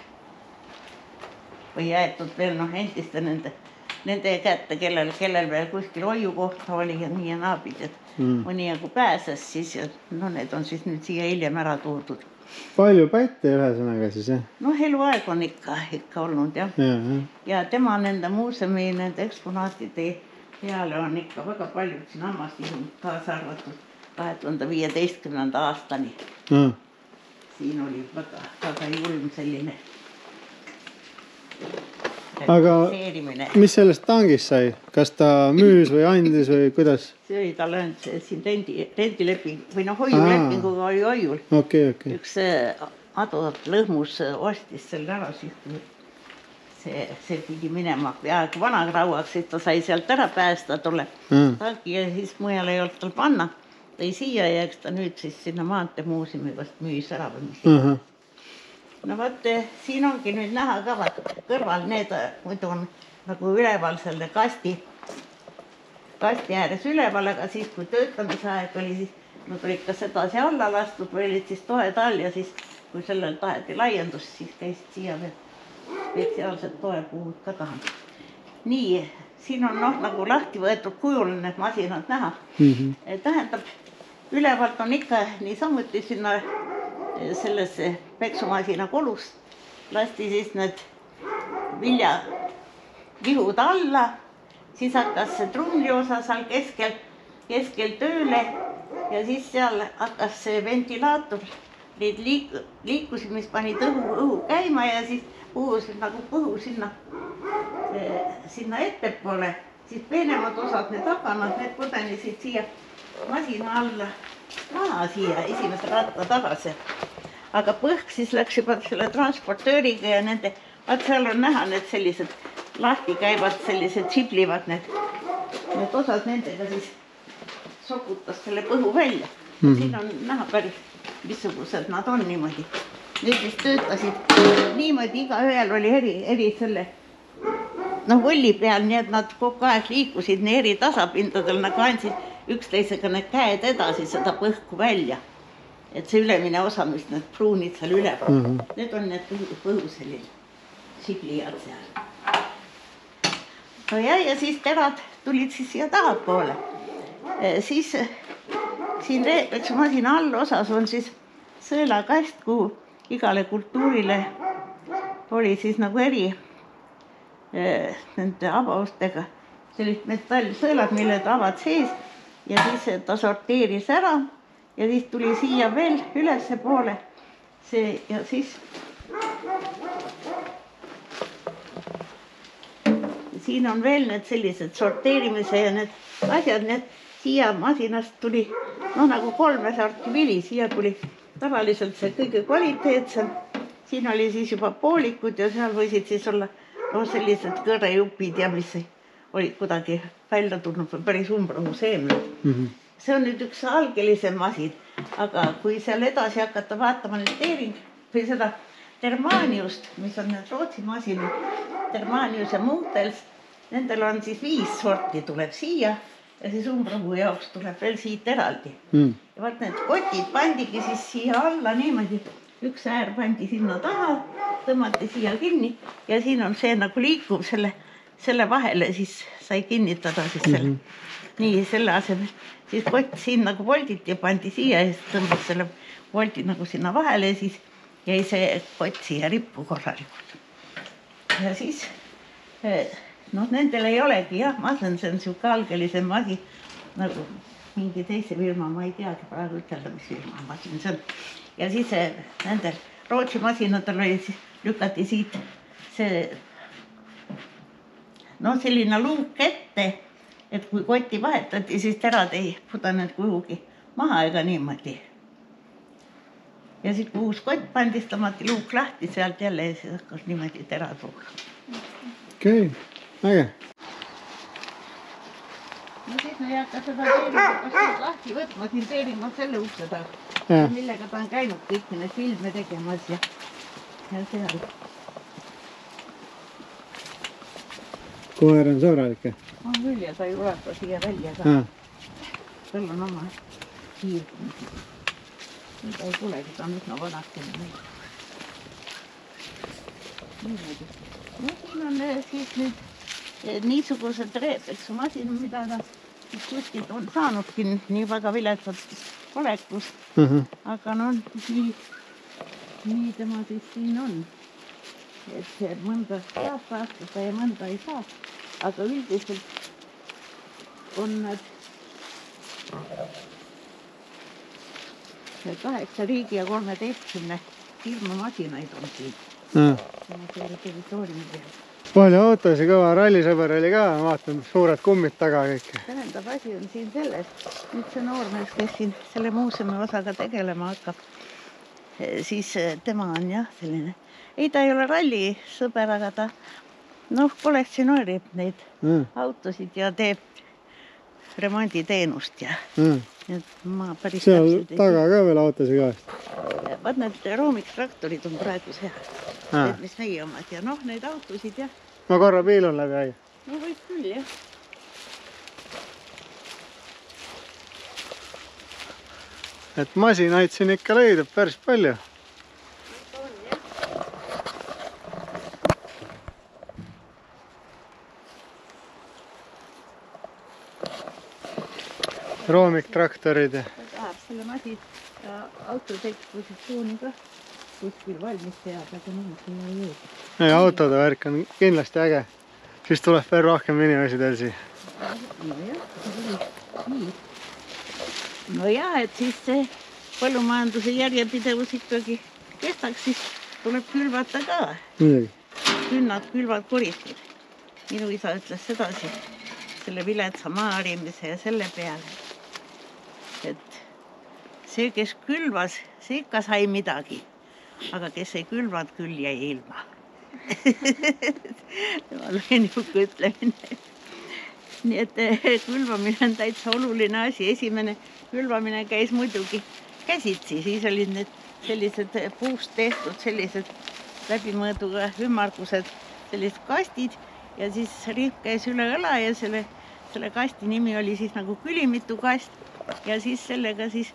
või jäetud veel endiste nende kätte, kellel veel kuskil hoiu kohta oli ja nii ja naabid, et mõni jagu pääses siis ja need on siis nüüd siia hiljem ära toodud. Palju pätte ühesõnaga siis, jah? Eluaeg on ikka olnud, jah. Ja tema nende muuseumi, nende eksponaatide peale on ikka väga paljud siin hammastisud kaasa arvatud 2015. aastani. Siin oli väga julm selline realiseerimine. Aga mis sellest tangist sai? Kas ta müüs või andis või kuidas? See oli tal siin rendileping või hoiulepinguga oli hoiul. Üks advokaat Lõhmus ostis selle ära, siis see pidi minema peaaegu vanagrauaks, siis ta sai sealt ära päästa tolle tanki ja siis mujal ei olnud tal panna. Tõi siia ja eks ta nüüd siis sinna Maanteemuuseumi vast müüs ära või mis. Siin ongi nüüd näha ka kõrval, need muidu on nagu üleval selle kasti ääres üleval, aga siis kui töötamise aeg oli, siis nad olid ka sedasi alla lastud või olid siis toed all ja siis kui sellel taheti laiendust, siis käisid siia veel spetsiaalsed toepuud ka taha. Nii, siin on nagu lahti võetud kujul need masinad näha. Tähendab, ülevalt on ikka niisamuti sinna sellesse peksumasina kolust lasti siis need viljavihud alla, siis hakkas see trumli osa seal keskel tööle ja siis seal hakkas see ventilaator, neid liikusi, mis panid õhu käima ja siis puhusid nagu põhu sinna ettepoole, siis peenemad osad, need akanad, need põdenisid siia masina alla maha siia esimese ratta tagasi. Aga põhk siis läks juba selle transportööriga ja nende, seal on näha need sellised lahti käivad, sellised siblivad need osad, nendega siis sokutas selle põhu välja. Siin on näha päris, missugused nad on niimoodi. Need siis töötasid niimoodi, iga ühel oli eri selle võlli peal, nii et nad kogu aeg liikusid nii eri tasapindadel, nagu andsid üksteisega need käed edasi seda põhku välja. Et see ülemine osa, mis need pruunid seal üleval, need on need põhu selline siblijad seal. Ja siis terad tulid siis siia tahapoole. Siis siin reepeksumasina allosas on siis sõelakast, kuhu igale kultuurile oli siis nagu eri nende avaustega sellist metallsõelad, mille ta avad sees ja siis ta sorteeris ära ja siis tuli siia veel ülesse poole see ja siis siin on veel need sellised sorteerimise ja need asjad, need siia masinast tuli nagu 3 sorti vili, siia tuli tavaliselt see kõige kvaliteetsem, siin oli siis juba poolikud ja seal võisid siis olla sellised kõrejupid ja mis olid kuidagi välja tulnud või päris umbrohuseemned. See on nüüd üks algelisem masin, aga kui seal edasi hakata vaatama nüüd või seda Termaniust, mis on need Rootsi masinad, Termanius ja Muntels, nendel on siis 5 sorti tuleb siia ja siis umbrohu jaoks tuleb veel siit eraldi. Ja vaat need kotid pandigi siis siia alla niimoodi, üks äär pandi sinna taha, tõmmati siia kinni ja siin on see nagu liikuv selle vahele, siis sai kinnitada siis selle. Nii selle asemel siis kott siin nagu volditi ja pandi siia ja siis tõmbas selle voldi nagu sinna vahele ja siis jäi see kott siia rippu korralikult. Ja siis nendel ei olegi jah, ma ütlen, see on siuke algelisem masin nagu mingi teise firma, ma ei teagi praegu ütelda, mis firma masin see on. Ja siis nendel Rootsi masinatel oli siis lükati siit see selline luuk ette, et kui kotti vahetati, siis terad ei pudanenud kuhugi maha ega niimoodi. Ja siis kui uus kott pandi, tõmmati luuk lahti sealt jälle ja siis hakkas niimoodi terad voolama. Okei, äge. No siis me ei hakka seda teeringut lahti võtma, siin teering on selle ukse taga, millega ta on käinud kõik need filme tegemas ja seal. Koer on sõbralik. On küll ja ta ei ulata siia välja ka. Tal on oma hiirkond. Nüüd ei tulegi, ta on üsna vanakene meil. Niimoodi. Siin on siis nüüd niisugused reepeksumasin, mida ta kuskilt on saanudki nii väga viletsad olekus. Aga nii tema siis siin on. Et mõnda saab vastuda ja mõnda ei saa. Aga üldiselt on nad 8 riigi ja 13 firma masinaid on siin. Selle territooriumi peal. Palju autos ja kõva rallisõber oli ka, vaatan suured kummid taga kõik. Tähendab, asi on siin selles, nüüd see noormees, kes siin selle muuseumi osaga tegelema hakkab, siis tema on jah selline. Ei, ta ei ole rallisõber, aga ta kollektsionöörib neid autosid ja teeb remonditeenust ja ma päris seal taga ka veel autosid kahest. Vaat need roomikstraktorid on praegu seal, need mis meie omad ja neid autosid jah. Ma korra piilun läbi aia. No võib küll jah. Et masinaid siin ikka leidub päris palju. Roomiktraktorid. Tahab selle masin autodekspositsiooni ka kuskil valmis teada, aga siin ei jõuda. Ja autode värk on kindlasti äge. Siis tuleb veel rohkem inimesi teil siia. No jah, et siis see põllumajanduse järjepidevus ikkagi kestaks, siis tuleb külvata ka. Künnad, külvad, koristid. Minu isa ütles sedasi selle viletsa maarimise ja selle peale. Et see, kes külvas, see ikka sai midagi. Aga kes ei külvad, küll jäi ilma. Ma olen nihuke ütlemine. Nii et külvamine on täitsa oluline asi. Esimene külvamine käis muidugi käsitsi. Siis olid need sellised puust tehtud, sellised läbimõõduga ümmargused, sellised kastid. Ja siis riip käis üle õla ja selle kasti nimi oli siis nagu külimitu kast. Ja siis sellega siis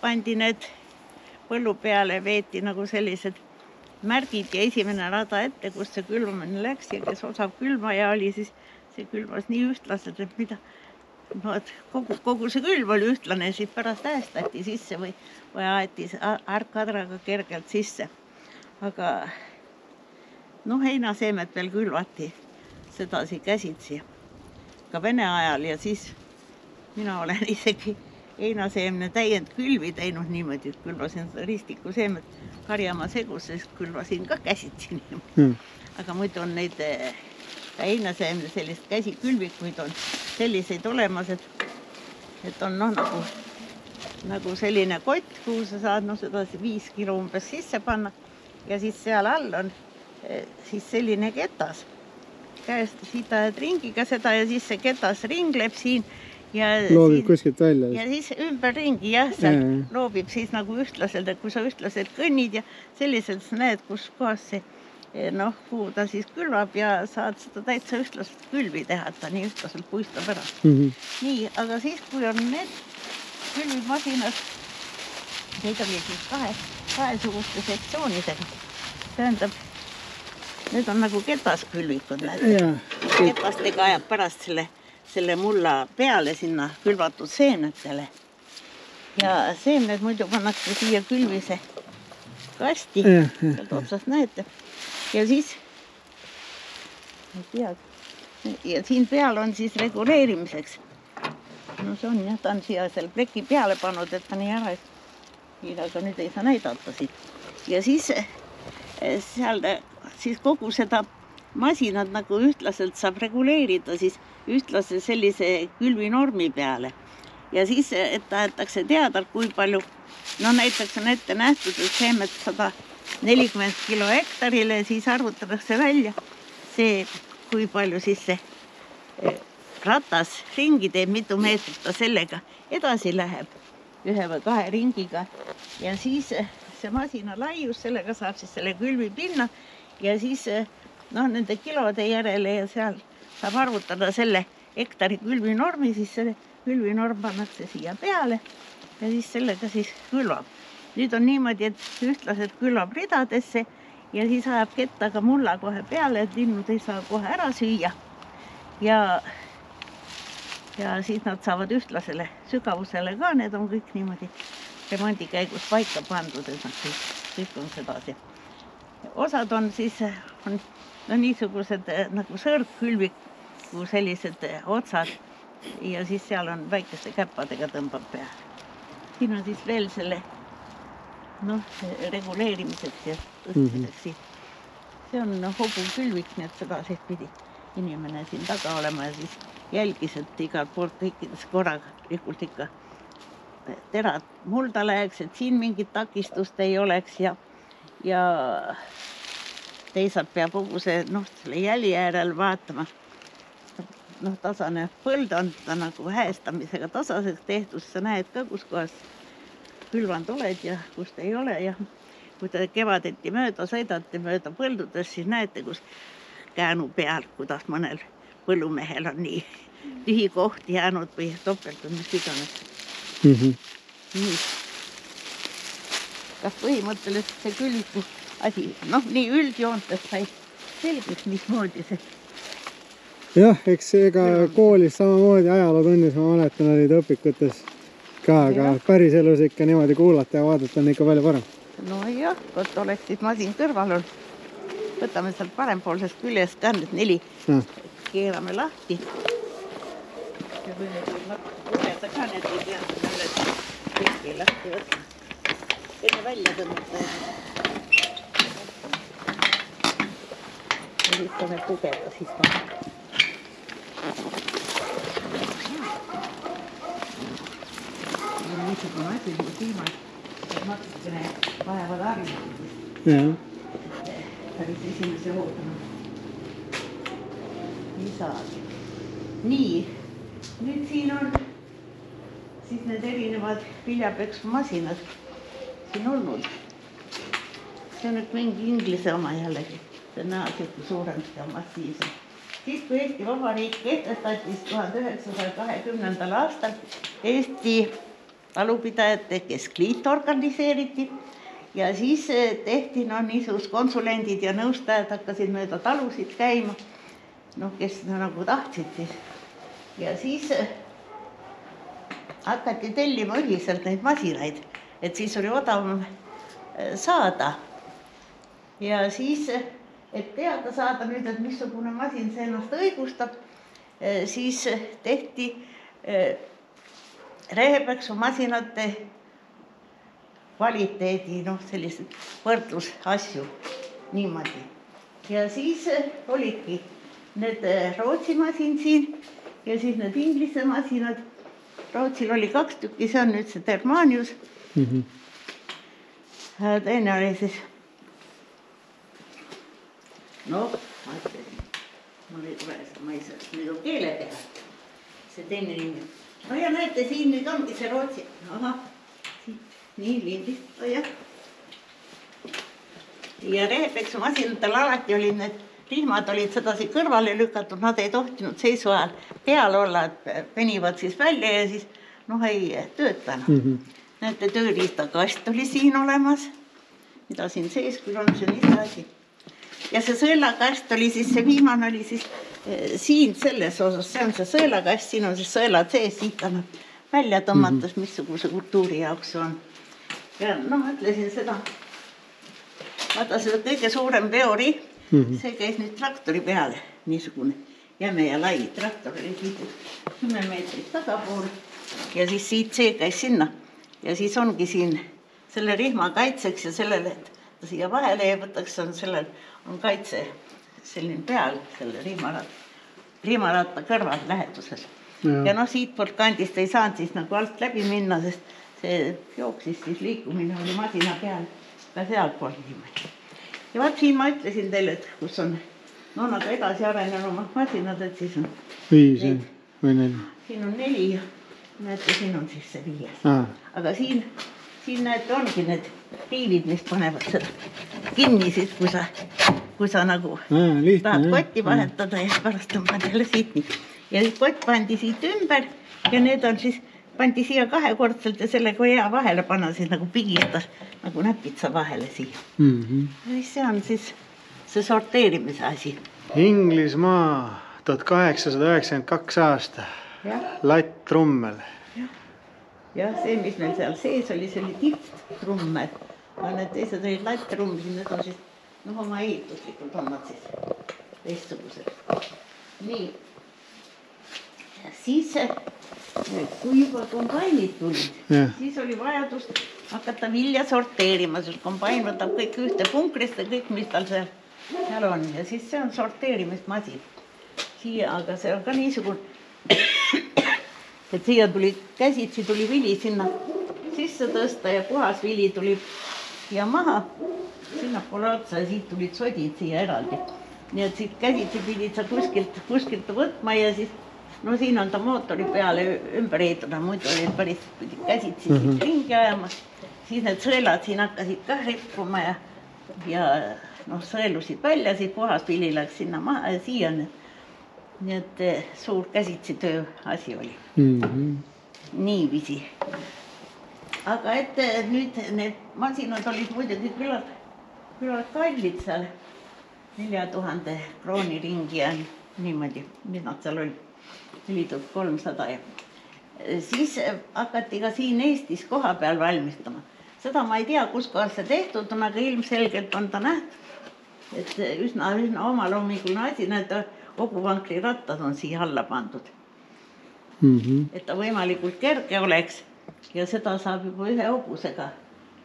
pandi need põllu peale, veeti nagu sellised märgid ja esimene rada ette, kus see külvamine läks ja kes osav külvaja oli, siis see külvas nii ühtlaselt, et mida no, et kogu see külv oli ühtlane, siis pärast äästati sisse või aeti arkadraga kergelt sisse. Aga noh, heinaseemet veel külvati sedasi käsitsi ka Vene ajal ja siis mina olen isegi heinaseemne täiendkülvi teinud niimoodi, et külvasin ristikuseemet karjamaa segusse, siis külvasin ka käsitsi niimoodi. Aga muidu on neid heinaseemne sellist käsikülvikuid on selliseid olemas, et on noh, nagu selline kott, kuhu sa saad seda 5 kilo umbes sisse panna ja siis seal all on siis selline ketas. Käest siit ajad ringiga seda ja siis see ketas ringleb siin. Loobib kuskilt välja. Ja siis ümber ringi seal loobib siis nagu ühtlaselt, et kui sa ühtlaselt kõnnid ja selliselt sa näed, kus kohas see kuhu ta siis külvab ja saad seda täitsa ühtlaselt külvi teha, et ta nii ühtlaselt puistab ära. Nii, aga siis kui on need külvimasinad, neid oli siis kahesuguste sektsioonidega. Tähendab, need on nagu ketaskülvikud. Ketastega ajab pärast selle mulla peale sinna külvatud seemnetele. Ja seemned muidu pannakse siia külvise kasti, sealt otsast näete. Ja siis, ja siin peal on siis reguleerimiseks. No see on jah, ta on siia seal pleki peale pannud, et ta nii ära, aga nüüd ei saa näidata siit. Ja siis seal siis kogu seda masinat nagu ühtlaselt saab reguleerida siis ühtlase sellise külvinormi peale. Ja siis, et tahetakse teada, kui palju, no näiteks on ette nähtud, et seemet 140 kilo hektarile, siis arvutatakse välja see, kui palju siis see ratas ringi teeb, mitu meetrit ta sellega edasi läheb 1 või 2 ringiga. Ja siis see masina laius, sellega saab siis selle külvi pinna ja siis nende kilode järele ja seal saab arvutada selle hektari külvinormi, siis selle külvinorm pannakse siia peale ja siis sellega siis külvab. Nüüd on niimoodi, et ühtlaselt külvab ridadesse ja siis ajab kettaga mulla kohe peale, et linnud ei saa kohe ära süüa. Ja siis nad saavad ühtlasele sügavusele ka, need on kõik niimoodi remondi käigus paika pandud, et nad kõik on sedasi. Osad on siis niisugused nagu sõrgkülviku sellised otsad ja siis seal on väikeste käppadega tõmbab peale. Siin on siis veel selle reguleerimiseks ja tõstmiseks. See on hobukülvik, nii et seda siis pidi inimene siin taga olema ja siis jälgis, et igalt poolt kõikides korralikult ikka terad mulda läheks, et siin mingit takistust ei oleks ja teisalt peab kogu see selle jälje järel vaatama. Tasane põld on ta nagu häestamisega tasaseks tehtud, sa näed ka, kus kohas külvand oled ja kust ei ole ja kui te kevadeti mööda sõidate mööda põldudes, siis näete, kus käänu peal, kuidas mõnel põllumehel on nii tühi koht jäänud või topelt on mis iganes. Nii. Kas põhimõtteliselt see külviku asi, nii üldjoontes sai selgeks, mismoodi see. Jah, eks ega koolis samamoodi ajalootunnis ma mäletan olid õpikutes ka, aga päris elus ikka niimoodi kuulata ja vaadata on ikka palju parem. No jah, kui oleks siis masin kõrval on. Võtame sealt parempoolsest küljest ka need 4 keerame lahti. Ja võime lugeda ka need ei pea kõiki lahti võtma. Enne välja tõmmata. Ja lihtsame pugeda siis vaata. Niisugune asi, kui tiimad natukene vahevad arvimist. Päris esimese hoodama. Nii saad. Nii. Nüüd siin on siis need erinevad viljapeksumasinad siin olnud. See on nüüd mingi Inglise oma jällegi. See on naasjate suuremst ja massiivsem. Siis kui Eesti Vabariik kehtestati 1920. aastal Eesti talupidajate keskliit organiseeriti ja siis tehti niisugused konsulendid ja nõustajad hakkasid mööda talusid käima, kes nagu tahtsid siis. Ja siis hakati tellima ühiselt neid masinaid, et siis oli odavam saada. Ja siis, et teada saada nüüd, et missugune masin see ennast õigustab, siis tehti rehepeksumasinate kvaliteedi, sellised võrdlusasju niimoodi. Ja siis olidki need Rootsi masin siin ja siis need Inglise masinad. Rootsil oli 2 tükki, see on nüüd see Thermanius. Teine oli siis, ma ütlesin, mul ei tule seda, ma ei saa, nüüd on keele peal, see teine nimi. No ja näete, siin nüüd ongi see Rootsi. Nii lindist, jah. Ja rehepeksumasinatel alati olid need rihmad olid sedasi kõrvale lükatud, nad ei tohtinud seisu ajal peal olla, et venivad siis välja ja siis ei töötanud. Näete, tööriistakast oli siin olemas, mida siin sees küll on, see on ise asi. Ja see sõelakast oli siis, see viimane oli siis siin selles osas, see on see sõelakast, siin on siis sõelad sees, siit annab välja tõmmates, missuguse kultuuri jaoks see on. Ja ma ütlesin seda, vaata seda kõige suurem veori, see käis nüüd traktori peale, niisugune jäme ja lai traktor oli siit 10 meetrit tagapool ja siis siit see käis sinna ja siis ongi siin selle rihma kaitseks ja sellele, et ta siia vahele ei võtaks, sellel on kaitse selline peal selle rihmaratta kõrval läheduses. Ja siit poolt kandist ei saanud siis nagu alt läbi minna, sest see jooksis siis liikumine oli masina peal ka sealt poolt niimoodi. Ja vaat siin ma ütlesin teile, et kus on nagu edasi arenenumad masinad, et siis on 5 või 4. Siin on 4 ja näete, siin on siis see 5. Aga siin näete ongi need riivid, mis panevad seda kinni siis, kui sa nagu tahad kotti vahetada ja pärast tõmbad jälle siit nii. Ja siis kott pandi siit ümber ja need on siis pandi siia 2-kordselt ja sellega hea vahele panna siis nagu pigistas, nagu näpitsa vahele siia. See on siis see sorteerimise asi. Inglismaa 1892 aasta. Latt trummel. Ja see, mis meil seal sees oli, see oli tipptrummel. Aga need teised olid lattrummel, need on siis, oma ehituslikult on nad siis teistsugused. Nii. Ja siis, kui juba kombainid tulid, siis oli vajadus hakata vilja sorteerima, sest kombain võtab kõik ühte punkrist ja kõik, mis tal seal on. Ja siis see on sorteerimismasin. Aga see on ka niisugune, et siia tuli käsitsi, tuli vili sinna sisse tõsta ja puhas vili tuli siia maha, sinna poole otsa ja siit tulid sodid siia eraldi. Nii et siit käsitsi pidid sa kuskilt võtma ja siis siin on ta mootori peale ümber ehitada, muidu oli päris käsitsi siit ringi ajama. Siis need sõelad siin hakkasid ka rippuma ja sõelusid välja, siis puhas vili läks sinna maha ja siia. Nii et suur käsitsi töö asi oli. Niiviisi. Aga et nüüd need masinad olid muidugi küllalt kallid seal 4000 krooni ringi ja niimoodi, mis nad seal olid. 4300 ja siis hakati ka siin Eestis koha peal valmistama. Seda ma ei tea, kus kohas see tehtud on, aga ilmselgelt on ta nähtud, et üsna omaloomikuline asi, need hobuvankri rattad on siia alla pandud. Et ta võimalikult kerge oleks ja seda saab juba ühe hobusega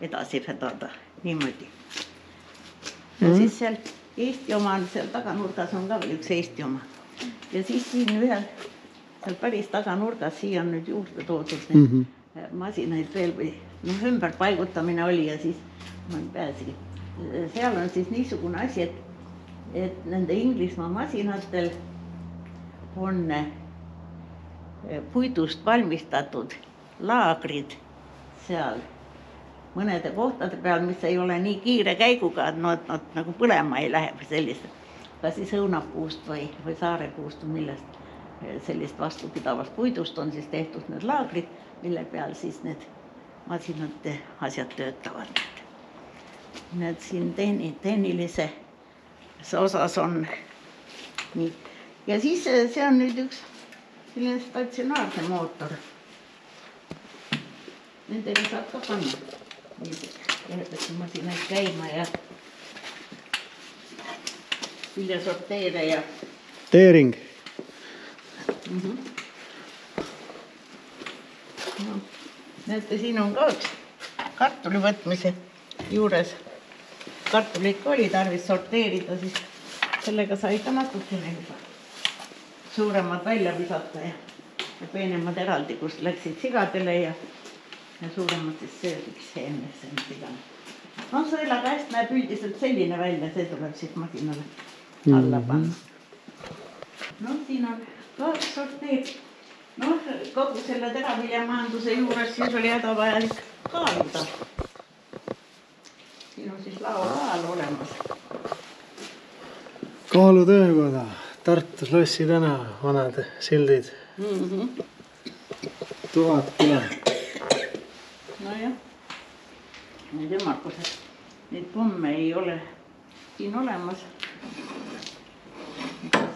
edasi vedada niimoodi. Ja siis seal Eesti oma, seal taganurgas on ka veel üks Eesti oma. Ja siis siin ühel, seal päris taganurgas, siia on nüüd juurde toodud neid masinaid veel või ümber paigutamine oli ja siis ma ei pääsegi. Seal on siis niisugune asi, et nende Inglismaa masinatel on puidust valmistatud laagrid seal mõnede kohtade peal, mis ei ole nii kiire käiguga, et nad nagu põlema ei lähe või sellised. Ka siis õunapuust või saarepuust või millest sellist vastupidavast puidust on siis tehtud need laagrid, mille peal siis need masinate asjad töötavad. Need siin tehnilise osas on nii. Ja siis see on nüüd üks selline statsionaarne mootor. nendega saab ka panna. Rehepesumasinaid käima ja viljasorteere ja Teering. no, näete, siin on ka üks kartuli võtmise juures. Kartulit oli tarvis sorteerida, siis sellega sai ka natukene juba suuremad välja visata ja peenemad eraldi, kus läksid sigadele ja suuremad siis söödiks seemnesse, mis igane. No sõela käest näeb üldiselt selline välja, see tuleb siis masinale alla panna. No siin on ka sorteer. No kogu selle teraviljamajanduse juures siis oli hädavajalik kaaluda. Siin on siis laokaal olemas. Kaalutöökoda. Tartus Lossi tänav, vanad sildid. 1000 kilo. Nojah. Need ümmargused. Neid pomme ei ole siin olemas.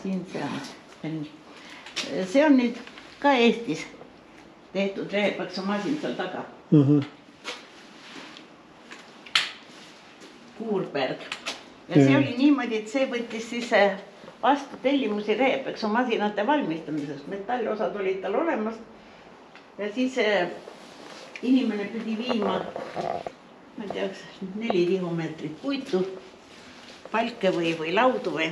Siin see on. See on nüüd ka Eestis tehtud rehepaksumasin seal taga. Kuurberg. Ja see oli niimoodi, et see võttis siis vastu tellimusi rehepeksumasinate valmistamisest. Metallosad olid tal olemas. Ja siis inimene pidi viima, ma ei teaks, 4 tihumeetrit puitu, palke või laudu või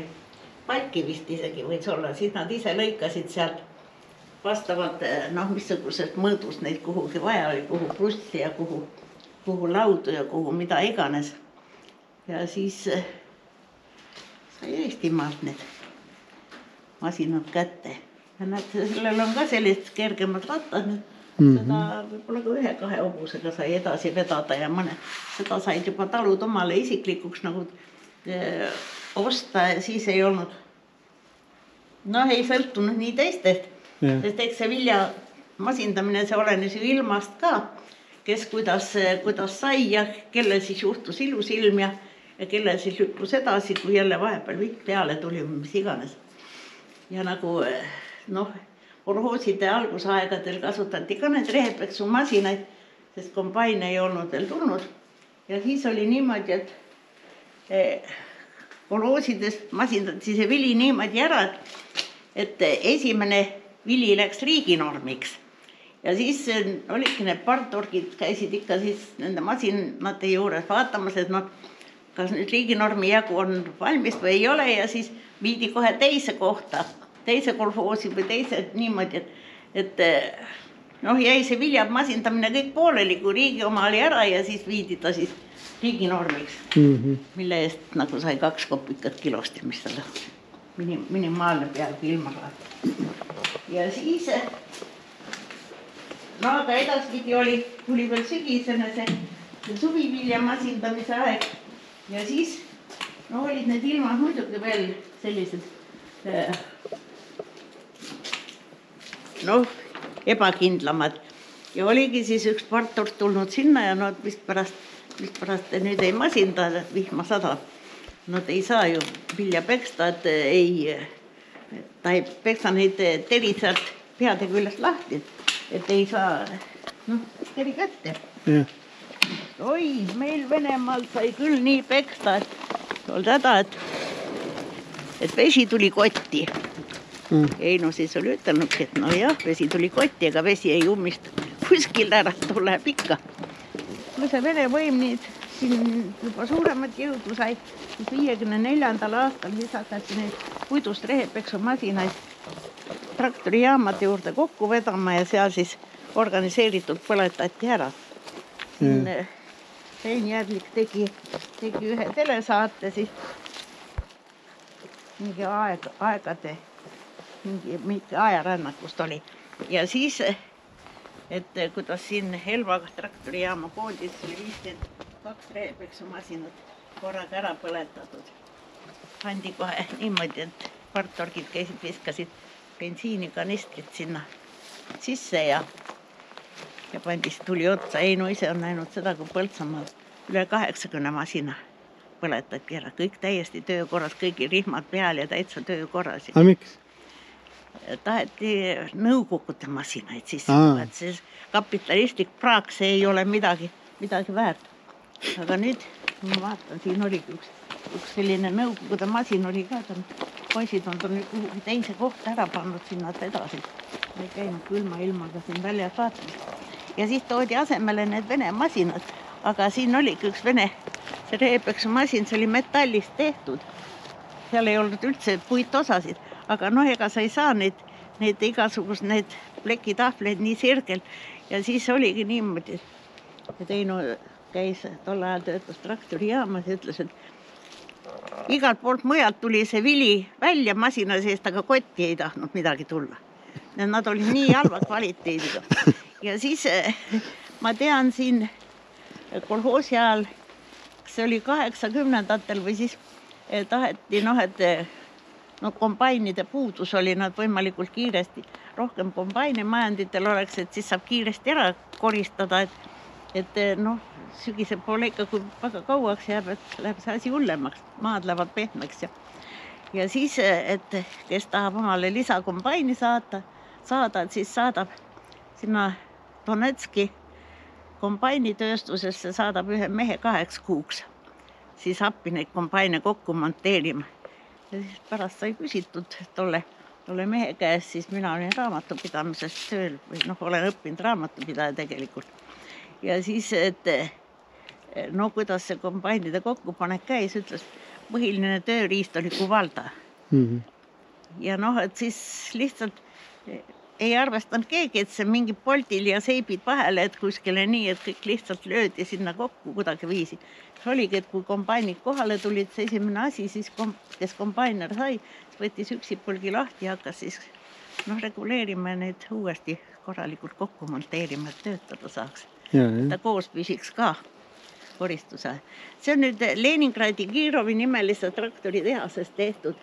palki vist isegi võis olla. Siis nad ise lõikasid sealt vastavalt, missugusest mõõdust neid kuhugi vaja oli, kuhu prussi ja kuhu laudu ja kuhu mida iganes. Ja siis sai Eestimaalt need masinad kätte. Ja näed, sellel on ka sellist kergemad rattad. Seda võib-olla ka 1-2 hobusega sai edasi vedada ja seda said juba talud omale isiklikuks nagu osta ja siis ei olnud. Ei sõltunud nii teistest, sest eks see vilja masindamine, see olenes ju ilmast ka, kes kuidas sai ja kelle siis juhtus ilus ilm ja kelle siis lükkus edasi, kui jälle vahepeal vitt peale tuli, mis iganes. Ja nagu kolhooside algusaegadel kasutati ka need rehepeksumasinaid, sest kombaine ei olnud veel tulnud. Ja siis oli niimoodi, et kolhoosides masindati see vili niimoodi ära, et esimene vili läks riiginormiks. Ja siis olidki need partorgid, käisid ikka siis nende masinate juures vaatamas, et kas nüüd riiginormi jagu on valmis või ei ole ja siis viidi kohe teise kohta, teise kolhoosi või teise niimoodi, et jäi see viljab masindamine kõik pooleli, kui riigi oma oli ära ja siis viidi ta siis riiginormiks, mille eest nagu sai 2 kopikat kilost, mis selle minimaalne peaaegu ilma saada. Ja siis, aga edaspidi tuli veel sügisene see suvivilja masindamise aeg ja siis olid need ilmad muidugi veel sellised ebakindlamad. Ja oligi siis üks partor tulnud sinna ja mispärast nüüd ei masinda, vihma sadab. Nad ei saa ju vilja peksta, ta ei peksta neid teri sealt peade küljest lahti, et ei saa teri kätte. Oi, meil Venemaal sai küll nii peksta, et oli häda, et vesi tuli kotti. Ei, siis oli ütelnudki, et vesi tuli kotti, ega vesi ei ummist kuskil ära, tuleb ikka. Kui see Vene võim siin juba suuremat jõudu sai, siis 54. aastal siis hakati neid puidust rehepeksumasinaid traktorijaamade juurde kokku vedama ja seal siis organiseeritult põletati ära. Rein Järlik tegi ühe telesaate siis mingi aegade, mingi ajarännakust oli. Ja siis, et kuidas siin Helva traktorijaama poodis oli 52 rehepeksumasinat korraga ära põletatud. Pandi kohe niimoodi, et partorgid käisid, viskasid bensiinikanistrit sinna sisse ja pandis tuli otsa. Einu ise on näinud seda, kui Põltsamaal üle 80 masina põletati ära. Kõik täiesti töökorras, kõigi rihmad peal ja täitsa töökorras. Aga miks? taheti nõukogude masinaid sisse tuua, et see kapitalistlik praak, see ei ole midagi väärt. Aga nüüd ma vaatan, siin oligi üks selline nõukogude masin oli ka, poisid on nüüd kuhugi teise kohta ära pannud sinna edasi. Ei käinud külma ilmaga siin väljas vaatamas. Ja siis toodi asemele need vene masinad, aga siin oligi üks vene, see reepeksu masin, see oli metallist tehtud. Seal ei olnud üldse puitosasid, aga ega sa ei saa neid igasugust need plekitahvleid nii sirgel. Ja siis oligi niimoodi, et Heino käis tol ajal töötas traktorijaamas ja ütles, et igalt poolt mujalt tuli see vili välja masina seest, aga kotti ei tahtnud midagi tulla. Nad olid nii halva kvaliteediga. Ja siis ma tean siin kolhoosi ajal, see oli 80-ndatel või siis taheti, et kombainide puudus oli nad võimalikult kiiresti. Rohkem kombaine majanditel oleks, et siis saab kiiresti ära koristada, et sügise poole ikka, kui väga kauaks jääb, et läheb see asi hullemaks, maad lähevad pehmeks. Ja siis, et kes tahab omale lisakombaini saada, et siis saadab sinna Donetski kombainitööstusesse, saadab ühe mehe 8 kuuks. Siis appi neid kombaine kokku monteerima. Ja siis pärast sai küsitud tolle mehe käes, siis mina olin raamatupidamisest tööl, või olen õppinud raamatupidaja tegelikult. Ja siis, et kuidas see kombainide kokkupanek käis, ütles, põhiline tööriist oli kuvalda. Ja et siis lihtsalt ei arvestanud keegi, et see mingi poldil ja seibid vahele, et kuskile nii, et kõik lihtsalt löödi sinna kokku kuidagi viisi. See oligi, et kui kombainid kohale tulid, see esimene asi, siis kes kombainer sai, võttis üksipulgi lahti ja hakkas siis reguleerima neid uuesti korralikult kokku monteerima, et töötada saaks. Ta koos püsiks ka koristuse. See on nüüd Leningradi Kirovi nimelise traktoritehases tehtud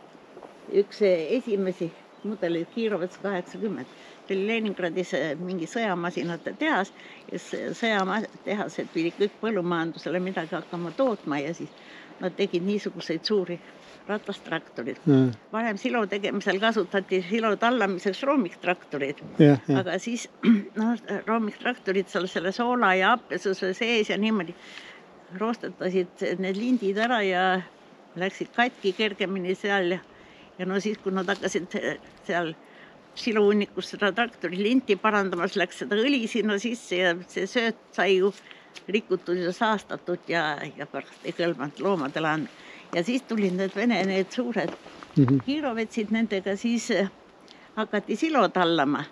üks esimesi mudelid Kirovets 80. See oli Leningradis mingi sõjamasinate tehas ja sõjamatehased pidi kõik põllumajandusele midagi hakkama tootma ja siis nad tegid niisuguseid suuri ratastraktorid. Varem silo tegemisel kasutati silo tallamiseks roomiktraktorid, aga siis roomiktraktorid seal selle soola ja appesuse sees ja niimoodi roostetasid need lindid ära ja läksid katki kergemini seal ja siis, kui nad hakkasid seal siluunnikus seda traktori linti parandamas, läks seda õli sinna sisse ja see sööt sai ju rikutud ja saastatud ja pärast ei kõlbanud loomadele anda. Ja siis tulid need suured kiirovetsid, nendega siis hakati silo tallama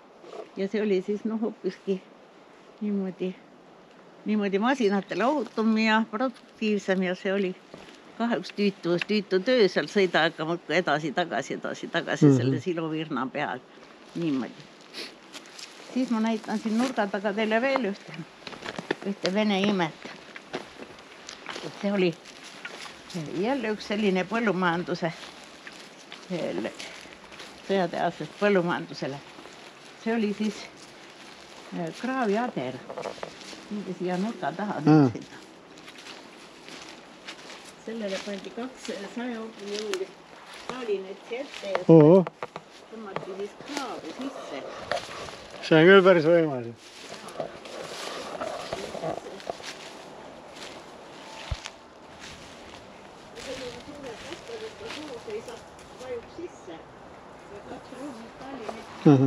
ja see oli siis hoopiski niimoodi masinatele ohutum ja produktiivsem ja see oli kahjuks tüütu töö seal sõida, aga muudkui edasi-tagasi selle silovirna peal. Niimoodi. Siis ma näitan siin nurga taga teile veel ühte vene imet. See oli jälle üks selline põllumajanduse sõjateasest põllumajandusele. See oli siis kraaviader. Mingi siia nurga taha sinna. Sellele pandi 2 100-jõuli kaalinetsi ette ja tõmmati siis kraavi sisse. See on küll päris võimas.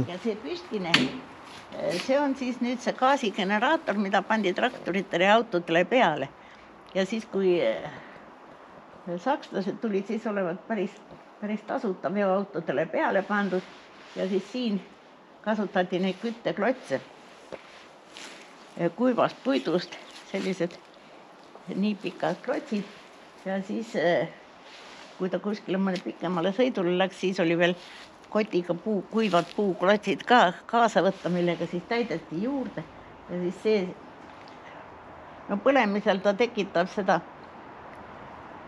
Ja see püstine, see on siis nüüd see gaasigeneraator, mida pandi traktoritele ja autodele peale. Ja siis, kui sakslased tulid, siis olevat päris tasuta veoautodele peale pandud ja siis siin kasutati neid kütteklotse kuivast puidust, sellised nii pikad klotsid ja siis, kui ta kuskile mõne pikemale sõidule läks, siis oli veel kotiga kuivad puuklotsid ka kaasa võtta, millega siis täideti juurde ja siis see põlemisel ta tekitab seda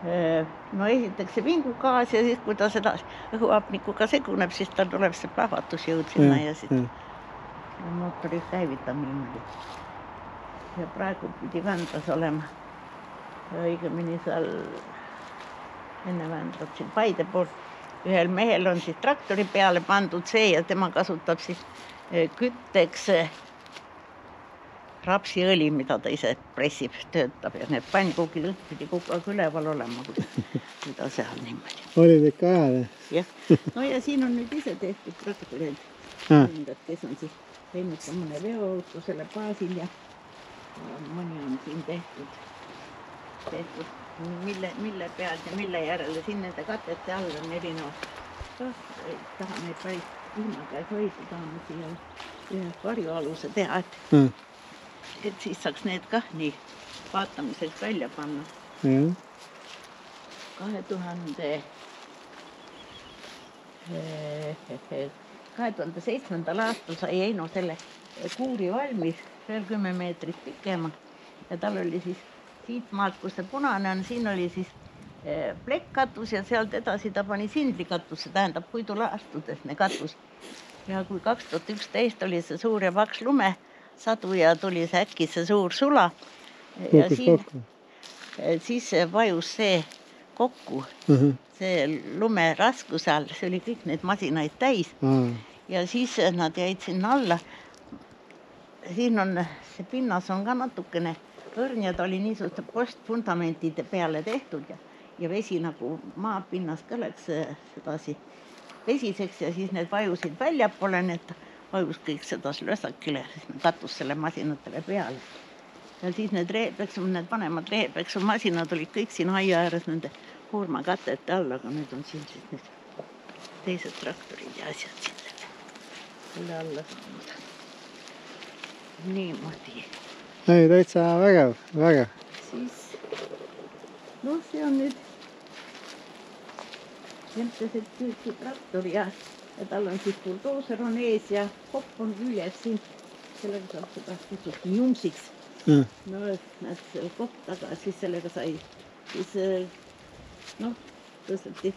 esiteks see vingugaas ja siis, kui ta seda õhuapnikuga seguneb, siis ta tuleb see plahvatusjõud sinna ja siis mootori käivitab niimoodi. Ja praegu pidi Vändras olema, õigemini seal enne Vändrat siin Paide poolt, ühel mehel on siis traktori peale pandud see ja tema kasutab siis kütteks rapsiõli, mida ta ise pressib, töötab ja need pannkuukid pidi kogu aeg üleval olema, kui ta seal niimoodi. Olid ikka ajal? Jah. No ja siin on nüüd ise tehtud traktorid, kes on siis teinud ka mõne veoauto selle baasil ja mõni on siin tehtud, mille pealt ja mille järele. Siin nende katete all on erinevad. Tahan neid päris ilmakäes hoida, tahame siia ühe varjualuse teha, et siis saaks need kah nii vaatamiseks välja panna. 2007. aastal sai Eino selle kuuri valmis, veel 10 meetrit pikema ja tal oli siis siit maalt, kus see punane on, siin oli siis plekkkatus ja sealt edasi ta pani sindlikatus, see tähendab puidulaastudesne katus. Ja kui 2011 oli see suur ja paks lumesadu ja tuli see äkki see suur sula ja siis vajus see kokku, see lume raskuse all, see oli kõik neid masinaid täis ja siis nad jäid sinna alla. Siin on, see pinnas on ka natukene õrn ja ta oli niisuguste postfundamentide peale tehtud ja vesi nagu maapinnas ka läks sedasi vesiseks ja siis need vajusid väljapoole, need vajus kõik sedasi lösakile, siis me katus selle masinatele peale. Ja siis need vanemad reepeksumasinad olid kõik siin aia ääres nende koormakatete all, aga nüüd on siin siis need teised traktorid ja asjad siin selle alla saanud. Niimoodi. Ei, täitsa vägev. Siis, see on nüüd Jemtesed tüüki traktor ja tal on siis buldooser on ees ja hopp on küljes siin. Sellega saab seda kutsuti jumsiks. No, näed selle kopp taga, siis sellega sai. Siis, tõsteti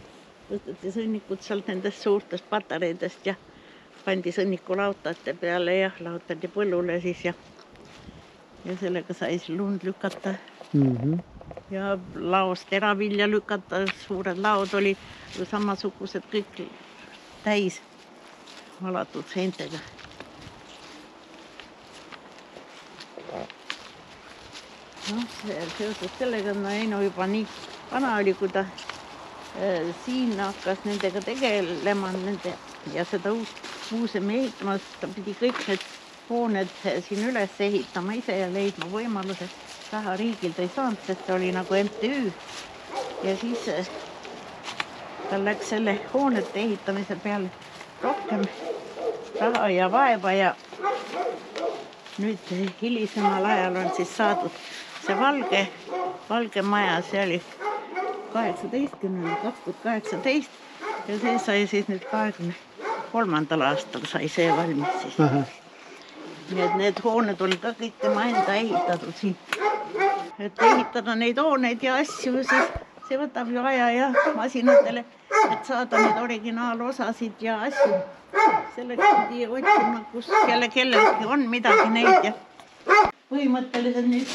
sõnnikud sealt nendest suurtest patareidest ja pandi sõnniku lautate peale ja lautati põllule siis ja sellega sai lund lükata ja laost teravilja lükata, suured laod oli samasugused kõik täis valatud seintega. Seoses sellega Eino juba nii vana oli, kui ta siin hakkas nendega tegelema ja seda muuseumi ehitama, ta pidi kõik need hooned siin üles ehitama ise ja leidma võimaluse. Raha riigilt ei saanud, sest see oli nagu MTÜ. Ja siis tal läks selle hoonete ehitamise peale rohkem raha ja vaeva ja nüüd hilisemal ajal on siis saadud see valge maja, see oli 2018 ja see sai siis nüüd 23. aastal sai see valmis siis. Nii et need hooned oli ka kõik tema enda ehitatud siin. Et ehitada neid hooneid ja asju, siis see võtab ju aja ja masinatele, et saada neid originaalosasid ja asju. Selleks pidi otsima, kus kellelgi on midagi neid ja põhimõtteliselt nüüd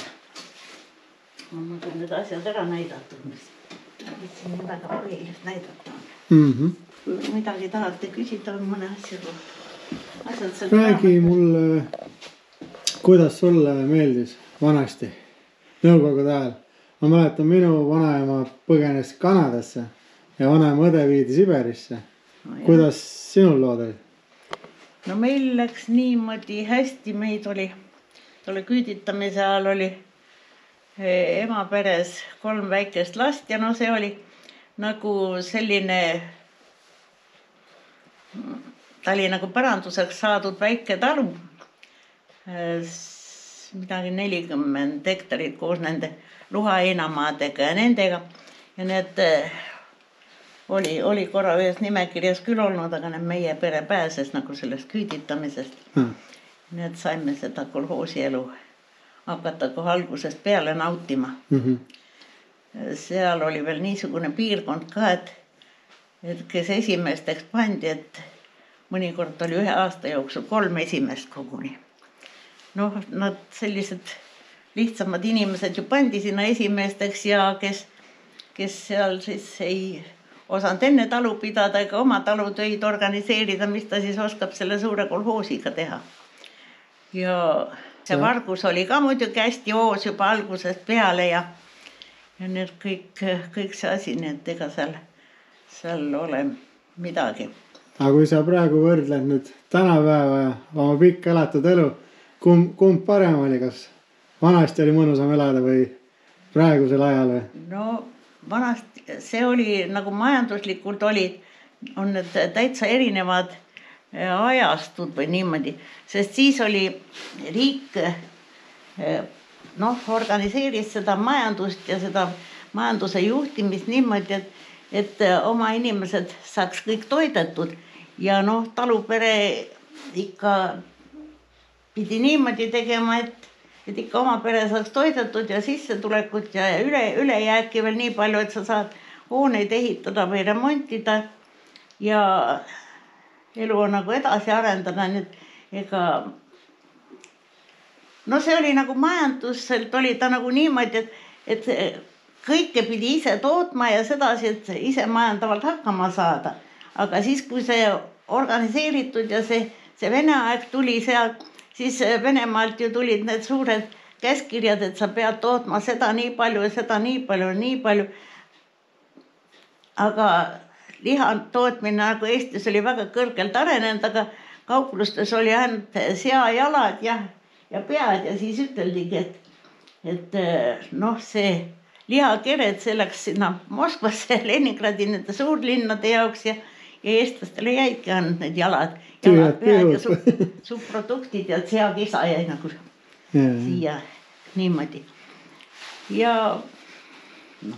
on need asjad ära näidatud, mis siin väga põhilist näidata on. Kui midagi tahate küsida, on mõne asja kohta. Räägi mulle, kuidas sulle meeldis vanasti, nõukogude ajal. Ma mäletan, minu vanaema põgenes Kanadasse ja vanaema õde viidi Siberisse. Kuidas sinul lood olid? No meil läks niimoodi hästi, meid oli, tolle küüditamise ajal oli ema peres 3 väikest last ja see oli nagu selline, ta oli nagu päranduseks saadud väike talu, midagi 40 hektarit koos nende luhaheinamaadega ja nendega. Ja need oli korra ühes nimekirjas küll olnud, aga meie pere pääses nagu sellest küüditamisest. Need saime seda kolhoosielu hakata kohe algusest peale nautima. Seal oli veel niisugune piirkond ka, et kes esimesteks pandi, et mõnikord oli 1 aasta jooksul 3 esimest koguni. Nad sellised lihtsamad inimesed ju pandi sinna esimesteks ja kes seal siis ei osanud enne talu pidada ega oma talutöid organiseerida, mis ta siis oskab selle suure kolhoosiga teha. Ja see vargus oli ka muidugi hästi hoos juba algusest peale ja need kõik see asi, nii et ega seal ole midagi. Aga kui sa praegu võrdled nüüd tänapäeva ja oma pikka elatud elu, kumb parem oli, kas vanasti oli mõnusam elada või praegusel ajal või? No vanasti see oli nagu majanduslikult on need täitsa erinevad ajastud või niimoodi, sest siis oli riik organiseeris seda majandust ja seda majanduse juhtimist niimoodi, et oma inimesed saaks kõik toidetud ja talupere ikka pidi niimoodi tegema, et ikka oma pere saaks toidetud ja sissetulekut ja ülejääki veel nii palju, et sa saad hooneid ehitada või remontida ja elu on nagu edasi arendada. Ega see oli nagu majanduselt oli ta nagu niimoodi, et kõike pidi ise tootma ja sedasi, et ise majandavalt hakkama saada. Aga siis, kui see organiseeritud ja see Vene aeg tuli seal, siis Venemaalt ju tulid need suured käskirjad, et sa pead tootma seda nii palju ja seda nii palju ja nii palju. Aga liha tootmine nagu Eestis oli väga kõrgelt arenenud, aga kauplustes oli ainult seajalad ja pead ja siis üteldigi, et see lihakered, see läks sinna Moskvasse, Leningradi nende suurlinnade jaoks ja eestlastele jäidki ainult need jalad, pead ja subproduktid ja seakisa jäi nagu siia niimoodi. Ja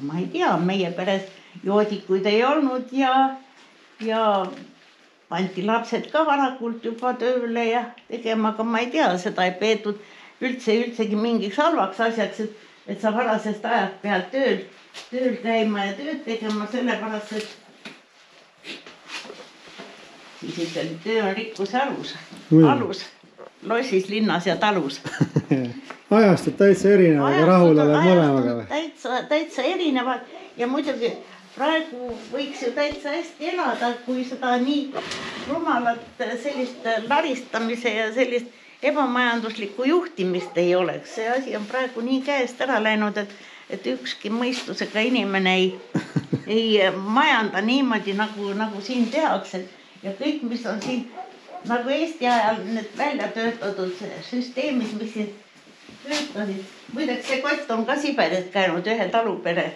ma ei tea, meie peres joodikuid ei olnud ja pandi lapsed ka varakult juba tööle ja tegema, aga ma ei tea, seda ei peetud üldsegi mingiks halvaks asjaks, et sa varasest ajast pead tööl käima ja tööd tegema, sellepärast, et siis ütleb, töö on rikkuse alus, lossis, linnas ja talus. Ajastud täitsa erinevad ja rahul oled mõlemaga või? Täitsa erinevad ja muidugi praegu võiks ju täitsa hästi elada, kui seda nii rumalat sellist laristamise ja sellist ebamajanduslikku juhtimist ei oleks. See asi on praegu nii käest ära läinud, et ükski mõistusega inimene ei majanda niimoodi, nagu siin tehakse. Ja kõik, mis on siin nagu Eesti ajal need välja töötatud süsteemis, mis siin töötasid. Muideks see kott on ka Siberis käinud ühe talupere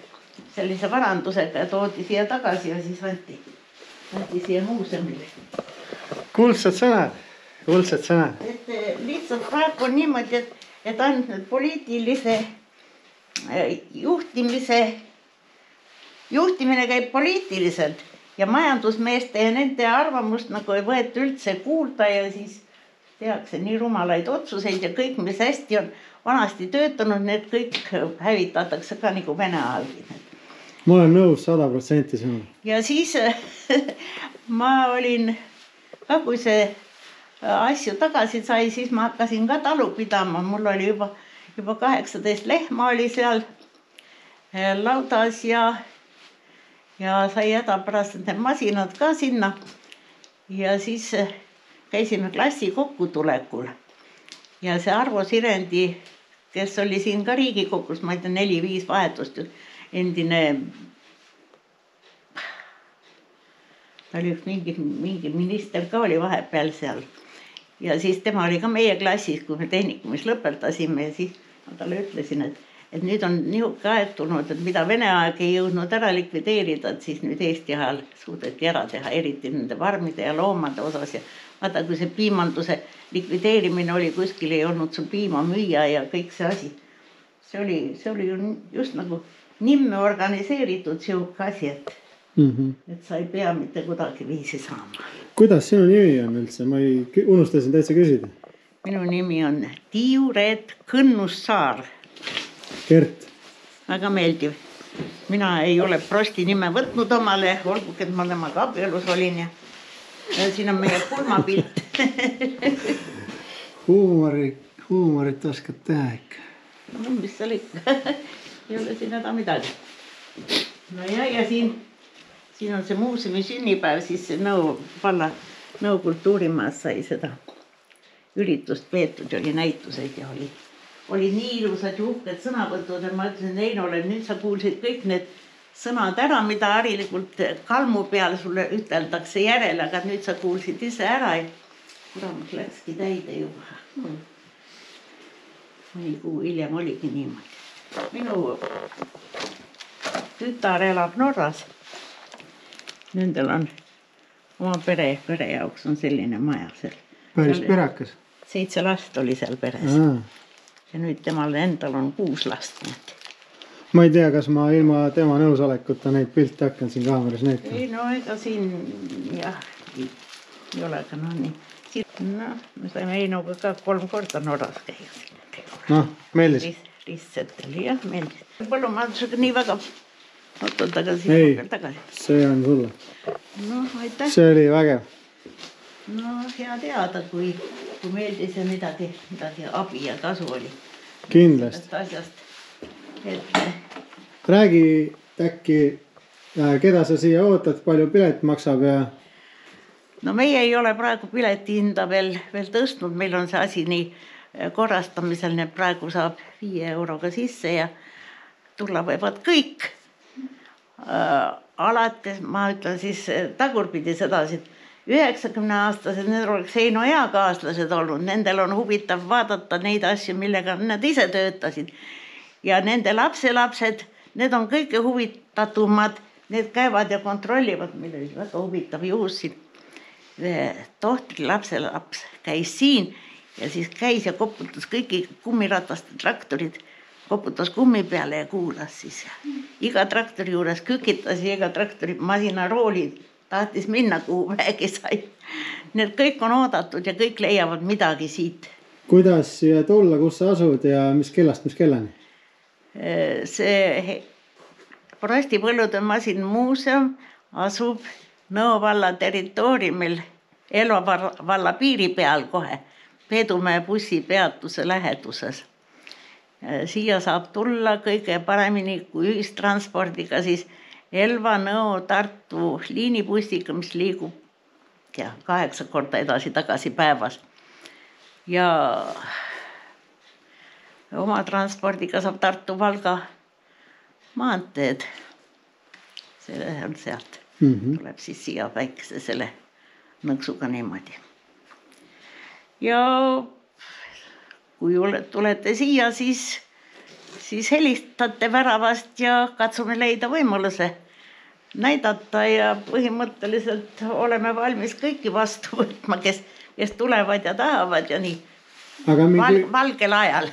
sellise varandusega ja toodi siia tagasi ja siis anti siia muuseumile. Kuldsed sõnad. Et lihtsalt praegu on niimoodi, et ainult poliitilise juhtimine käib poliitiliselt ja majandusmeeste ja nende arvamust nagu ei võeta üldse kuulda ja siis tehakse nii rumalaid otsuseid ja kõik, mis hästi on vanasti töötanud, need kõik hävitatakse ka nagu Vene ajal. Ma olen nõus 100% sinul. Ja siis ma olin ka, kui see asju tagasi sai, siis ma hakkasin ka talu pidama. Mul oli juba 18 lehma oli seal laudas ja sai hädapärast need masinad ka sinna. Ja siis käisime klassi kokkutulekul. Ja see Arvo Sirendi, kes oli siin ka Riigikogus, ma ei tea, 4-5 vahetust, endine, ta oli mingi minister ka oli vahepeal seal. Ja siis tema oli ka meie klassis, kui me tehnikumis lõpetasime ja siis ma talle ütlesin, et nüüd on nihuke aeg tulnud, et mida Vene aeg ei jõudnud ära likvideerida, et siis nüüd Eesti ajal suudeti ära teha, eriti nende farmide ja loomade osas. Ja vaata, kui see piimanduse likvideerimine oli, kuskil ei olnud sul piima müüa ja kõik see asi. See oli ju just nagu nimme organiseeritud sihuke asi, et sa ei pea mitte kuidagi viisi saama. Kuidas sinu nimi on üldse? Ma unustasin täitsa küsida. Minu nimi on Tiiu Reet Kõnnussaar. Kert. Väga meeldiv. Mina ei ole prosti nime võtnud omale, olgugi, et ma temaga abielus olin ja siin on meie pulmapilt. Huumorit oskad teha ikka. No, mis seal ikka. Ei ole siin häda midagi. No ja siin siin on see muuseumi sünnipäev, siis see Nõo kultuurimaas sai seda üritust peetud ja oli näituseid ja oli nii ilusad ja uhked sõnavõtud ja ma ütlesin Einole, et nüüd sa kuulsid kõik need sõnad ära, mida harilikult kalmu peal sulle üteldakse järele, aga nüüd sa kuulsid ise ära ja kuramus läkski täide juba. Mõni kuu hiljem oligi niimoodi. Minu tütar elab Norras. Nendel on oma pere jaoks on selline maja seal. Päris perakas. 7 last oli seal peres. Ja nüüd temal endal on 6 last. Ma ei tea, kas ma ilma tema nõusolekuta neid pilte hakkan siin kaameras näitama. Ei, no ega siin jah, ei ole ka no nii. No, me saime Einoga ka 3 korda Norras käia. Noh, meeldis? Ristsetel, jah, meeldis. Põllumajandusega nii väga ootad tagasi. Ei, see on sulle. No, aitäh. See oli vägev. No, hea teada, kui meeldis ja midagi abi ja kasu oli. Kindlasti. Asjast. Räägi äkki, keda sa siia ootad, palju pilet maksab ja... No meie ei ole praegu pileti hinda veel tõstnud, meil on see asi nii korrastamisel, nii praegu saab 5 euroga sisse ja tulla võivad kõik. Alati, ma ütlen siis tagurpidi sedasi, 90-aastased, need oleks Heino eakaaslased olnud, nendel on huvitav vaadata neid asju, millega nad ise töötasid. Ja nende lapselapsed, need on kõige huvitatumad, need käivad ja kontrollivad, meil oli väga huvitav juhus siin. Tohtri lapselaps käis siin ja siis käis ja koputas kõiki kummirataste traktorid, koputas kummi peale ja kuulas siis. Iga traktori juures kükitas ja iga traktori masinaroolid tahtis minna, kuhu väegi sai. Need kõik on oodatud ja kõik leiavad midagi siit. Kuidas siia tulla, kus sa asud ja mis kellast, mis kellani? See Prosti põllude masinmuuseum asub Nõo valla territooriumil Elva valla piiri peal kohe, Peedumäe bussipeatuse läheduses. Siia saab tulla kõige paremini kui ühistranspordiga siis Elva, Nõo, Tartu liinibussiga, mis liigub 8 korda edasi-tagasi päevas. Ja oma transpordiga saab Tartu Valga maanteed. See on sealt. Tuleb siis siia väikese selle nõksuga niimoodi. Ja kui tulete siia, siis helistate väravast ja katsume leida võimaluse näidata ja põhimõtteliselt oleme valmis kõiki vastu võtma, kes tulevad ja tahavad ja nii. Valgel ajal.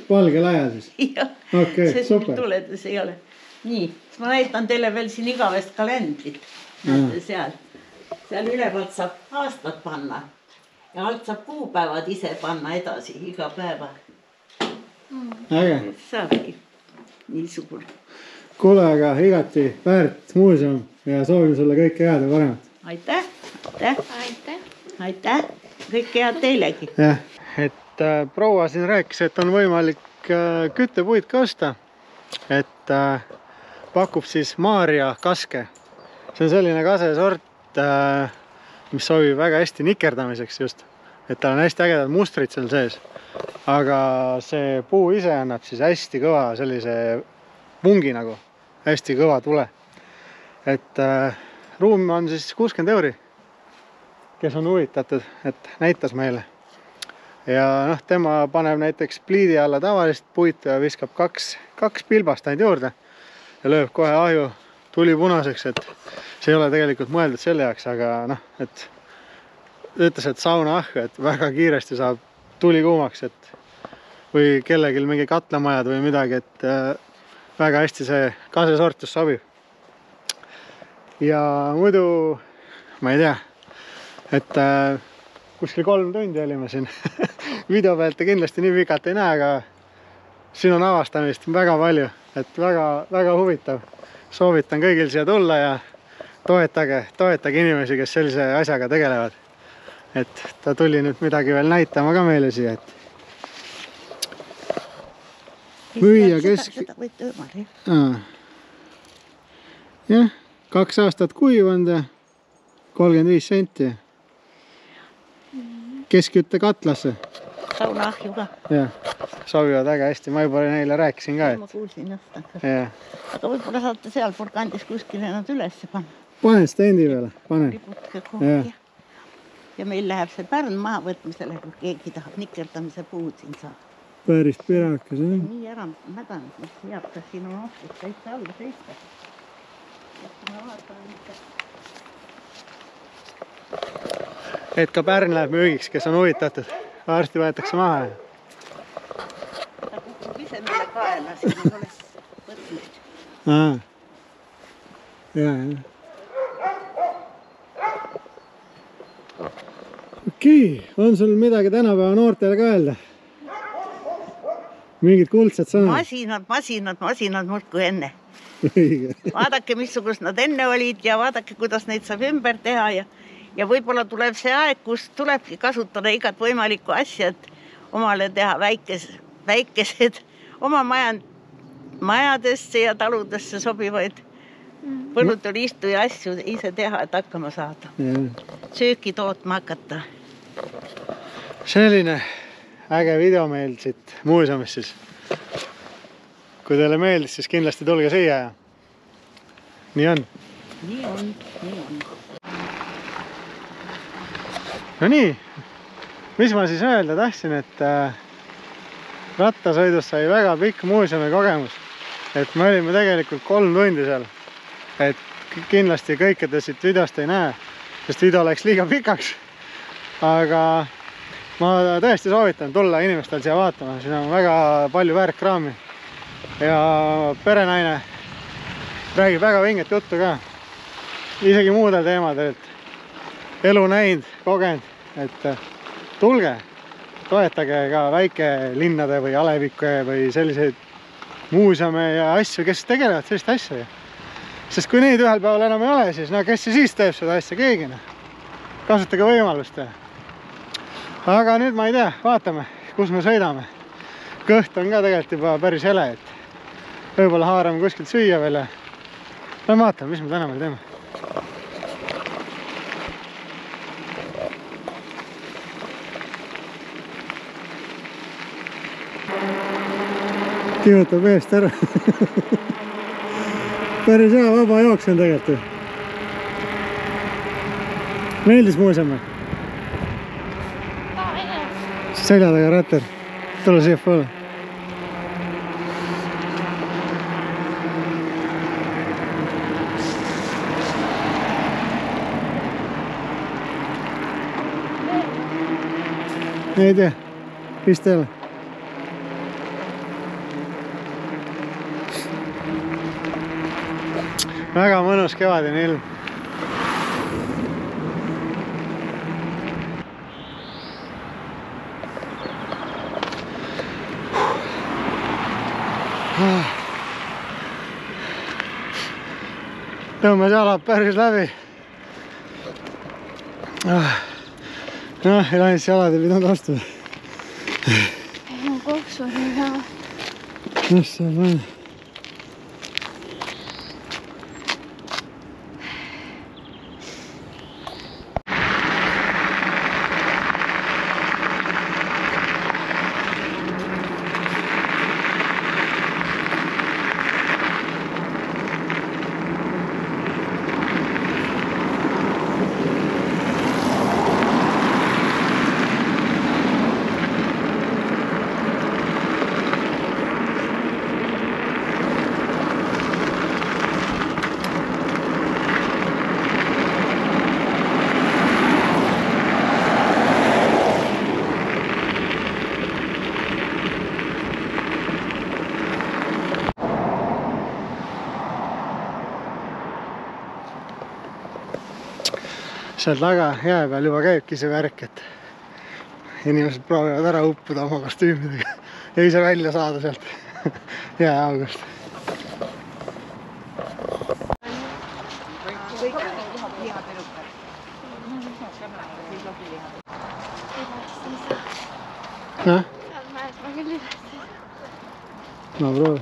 Valgel ajal siis? Jah, okay, super. Tuledes ei ole. Nii, ma näitan teile veel siin igavest kalendrit. Seal ülevalt saab aastat panna ja alt saab kuupäevad ise panna edasi iga päeva. Äge. Saabki niisugune. Kuule, aga igati väärt muuseum ja soovin sulle kõike head ja paremat. Aitäh. Kõike head teilegi. Jah, et proua siin rääkis, et on võimalik küttepuid ka osta. Et pakub siis Maaria kaske. See on selline kasesort, mis sobib väga hästi nikerdamiseks just. Et tal on hästi ägedad mustrid seal sees. Aga see puu ise annab siis hästi kõva sellise pungi nagu. Hästi kõva tule. Et ruum on siis 60 €, kes on huvitatud, et näitas meile. Ja tema paneb näiteks pliidi alla tavalist puitu ja viskab 2 pilbast ainult juurde. Ja lööb kohe ahju tuli punaseks, et see ei ole tegelikult mõeldud selle jaoks, aga et ütles, et sauna ahju, et väga kiiresti saab tuli kuumaks, et või kellegil mingi katlamajad või midagi, et väga hästi see kasesortus sobib. Ja muidu, ma ei tea, et kuskil 3 tundi olime siin. Video pealt kindlasti nii pikalt ei näe, aga siin on avastamist väga palju, et väga huvitav. Soovitan kõigil siia tulla ja toetage inimesi, kes sellise asjaga tegelevad. Et ta tuli nüüd midagi veel näitama ka meile siia, et müüa kesk... Jah, 2 aastat kuivanud ja 35 senti. Keskkütte katlasse. Sauna ahju ka. Jah, sobivad väga hästi. Ma juba neile rääkisin ka, Ma kuulsin just. Jah. Aga võib-olla saate seal purkandis kuskile nad ülesse panna. Panen stendi peale, panen. Riputke kogu. Ja meil läheb see pärn maha võtmisele, kui keegi tahab nikerdamise puud siin saab. Päris pirakas, jah. Nii ära mädanud, mis jääb, kas siin on ohtus täitsa alla seista. Ma vaatan mitte. Et ka pärn läheb müügiks, kes on huvitatud. Varsti võetakse maha. Ta kukub ise meile kaela, siin ei ole võtmist. Jah. Okei, on sul midagi tänapäeva noortele ka öelda? Mingid kuldsed sõnad? Masinad muudkui enne. Vaadake, missugust nad enne olid ja vaadake, kuidas neid saab ümber teha ja võib-olla tuleb see aeg, kus tulebki kasutada igat võimalikku asja, et omale teha väikesed oma majadesse ja taludesse sobivaid põllutulistu ja asju ise teha, et hakkama saada. Sööki tootma hakata. Selline äge video meil siit muuseumist siis. Kui teile meeldis, siis kindlasti tulge siia ja nii on. Nii on. No nii, mis ma siis öelda tahtsin, et rattasõidust sai väga pikk muuseumi kogemus. Et me olime tegelikult 3 tundi seal. Et kindlasti kõikide siit videost ei näe, sest video läks liiga pikaks. Aga ma tõesti soovitan tulla inimestel siia vaatama. Siin on väga palju väärkraami. Ja perenaine räägib väga vinget juttu ka. Isegi muudel teemadel, et elu näinud, kogenud, et tulge, toetage ka väikelinnade või alevikke või selliseid muuseume ja asju, kes tegelevad sellist asja. Sest kui neid ühel päeval enam ei ole, siis no kes siis teeb seda asja, keegi. Kasutage võimalust. Aga nüüd ma ei tea, vaatame, kus me sõidame. Kõht on ka tegelikult juba päris hele, et võib-olla haarame kuskilt süüa veel. No vaatame, mis me täna veel teeme. Kihutab eest ära. Päris hea vaba jooks on tegelikult. Meeldis muuseum? Selja taga rattar. Tule siia poole. Ei tea, vist ei ole. Väga mõnus kevadine ilm. Tõmmes jalad päris läbi. Noh, Elanis jalad ei pidanud astuda. Ei on koksu nii hea. Noh, see on vaja. Seal taga jää peal juba käibki see värk, et inimesed proovivad ära uppuda oma kostüümidega ja ise välja saada sealt jääaugust. Noh? No proovi.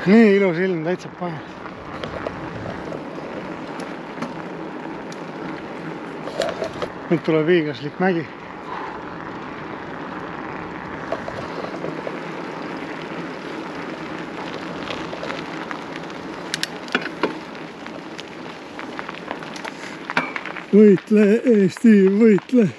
nii ilus ilm, täitsa pae. Nüüd tuleb hiiglaslik mägi. Võitle, Eesti, võitle!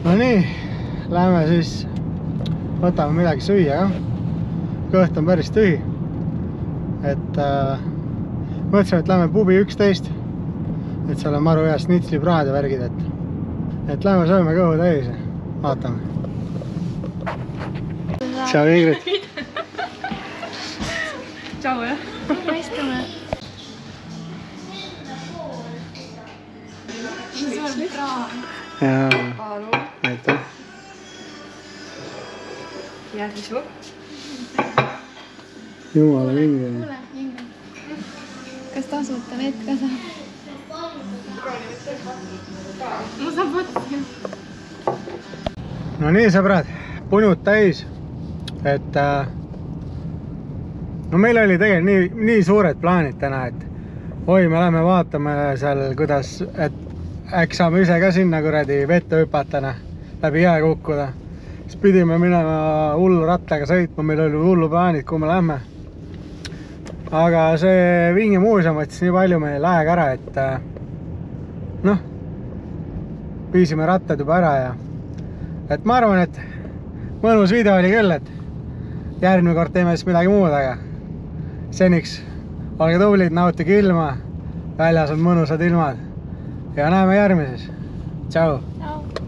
No nii, lähme siis võtame midagi süüa ka. Kõht on päris tühi. Et mõtlesime, et lähme pubi 11. Et seal on maru hea snitslipraad ja värgid, et lähme sööme kõhu täis. Vaatame. Tšau, Ingrid. Tšau, jah. Istume. Jaa, aitäh. Ja siis võpp. Jumala vinge. Kuule, Ingrid. Kas tasuta vett ka saab? Ma saab võtta. No nii, sõbrad, punud täis. Et no meil oli tegelikult nii suured plaanid täna, et oi, me läheme vaatame seal, kuidas, et äkki saame ise ka sinna kuradi vette hüpatana, läbi jää kukkuda. Siis pidime minema hullu rattaga sõitma, meil oli hullu plaanid, kuhu me lähme. Aga see Vingi muuseum võttis nii palju meil aega ära, et noh, viisime rattad juba ära ja et ma arvan, et mõnus video oli küll, et järgmine kord teeme siis midagi muud, aga seniks olge tublid, nautige ilma, väljas on mõnusad ilmad ja näeme järgmises. Tšau! Tšau!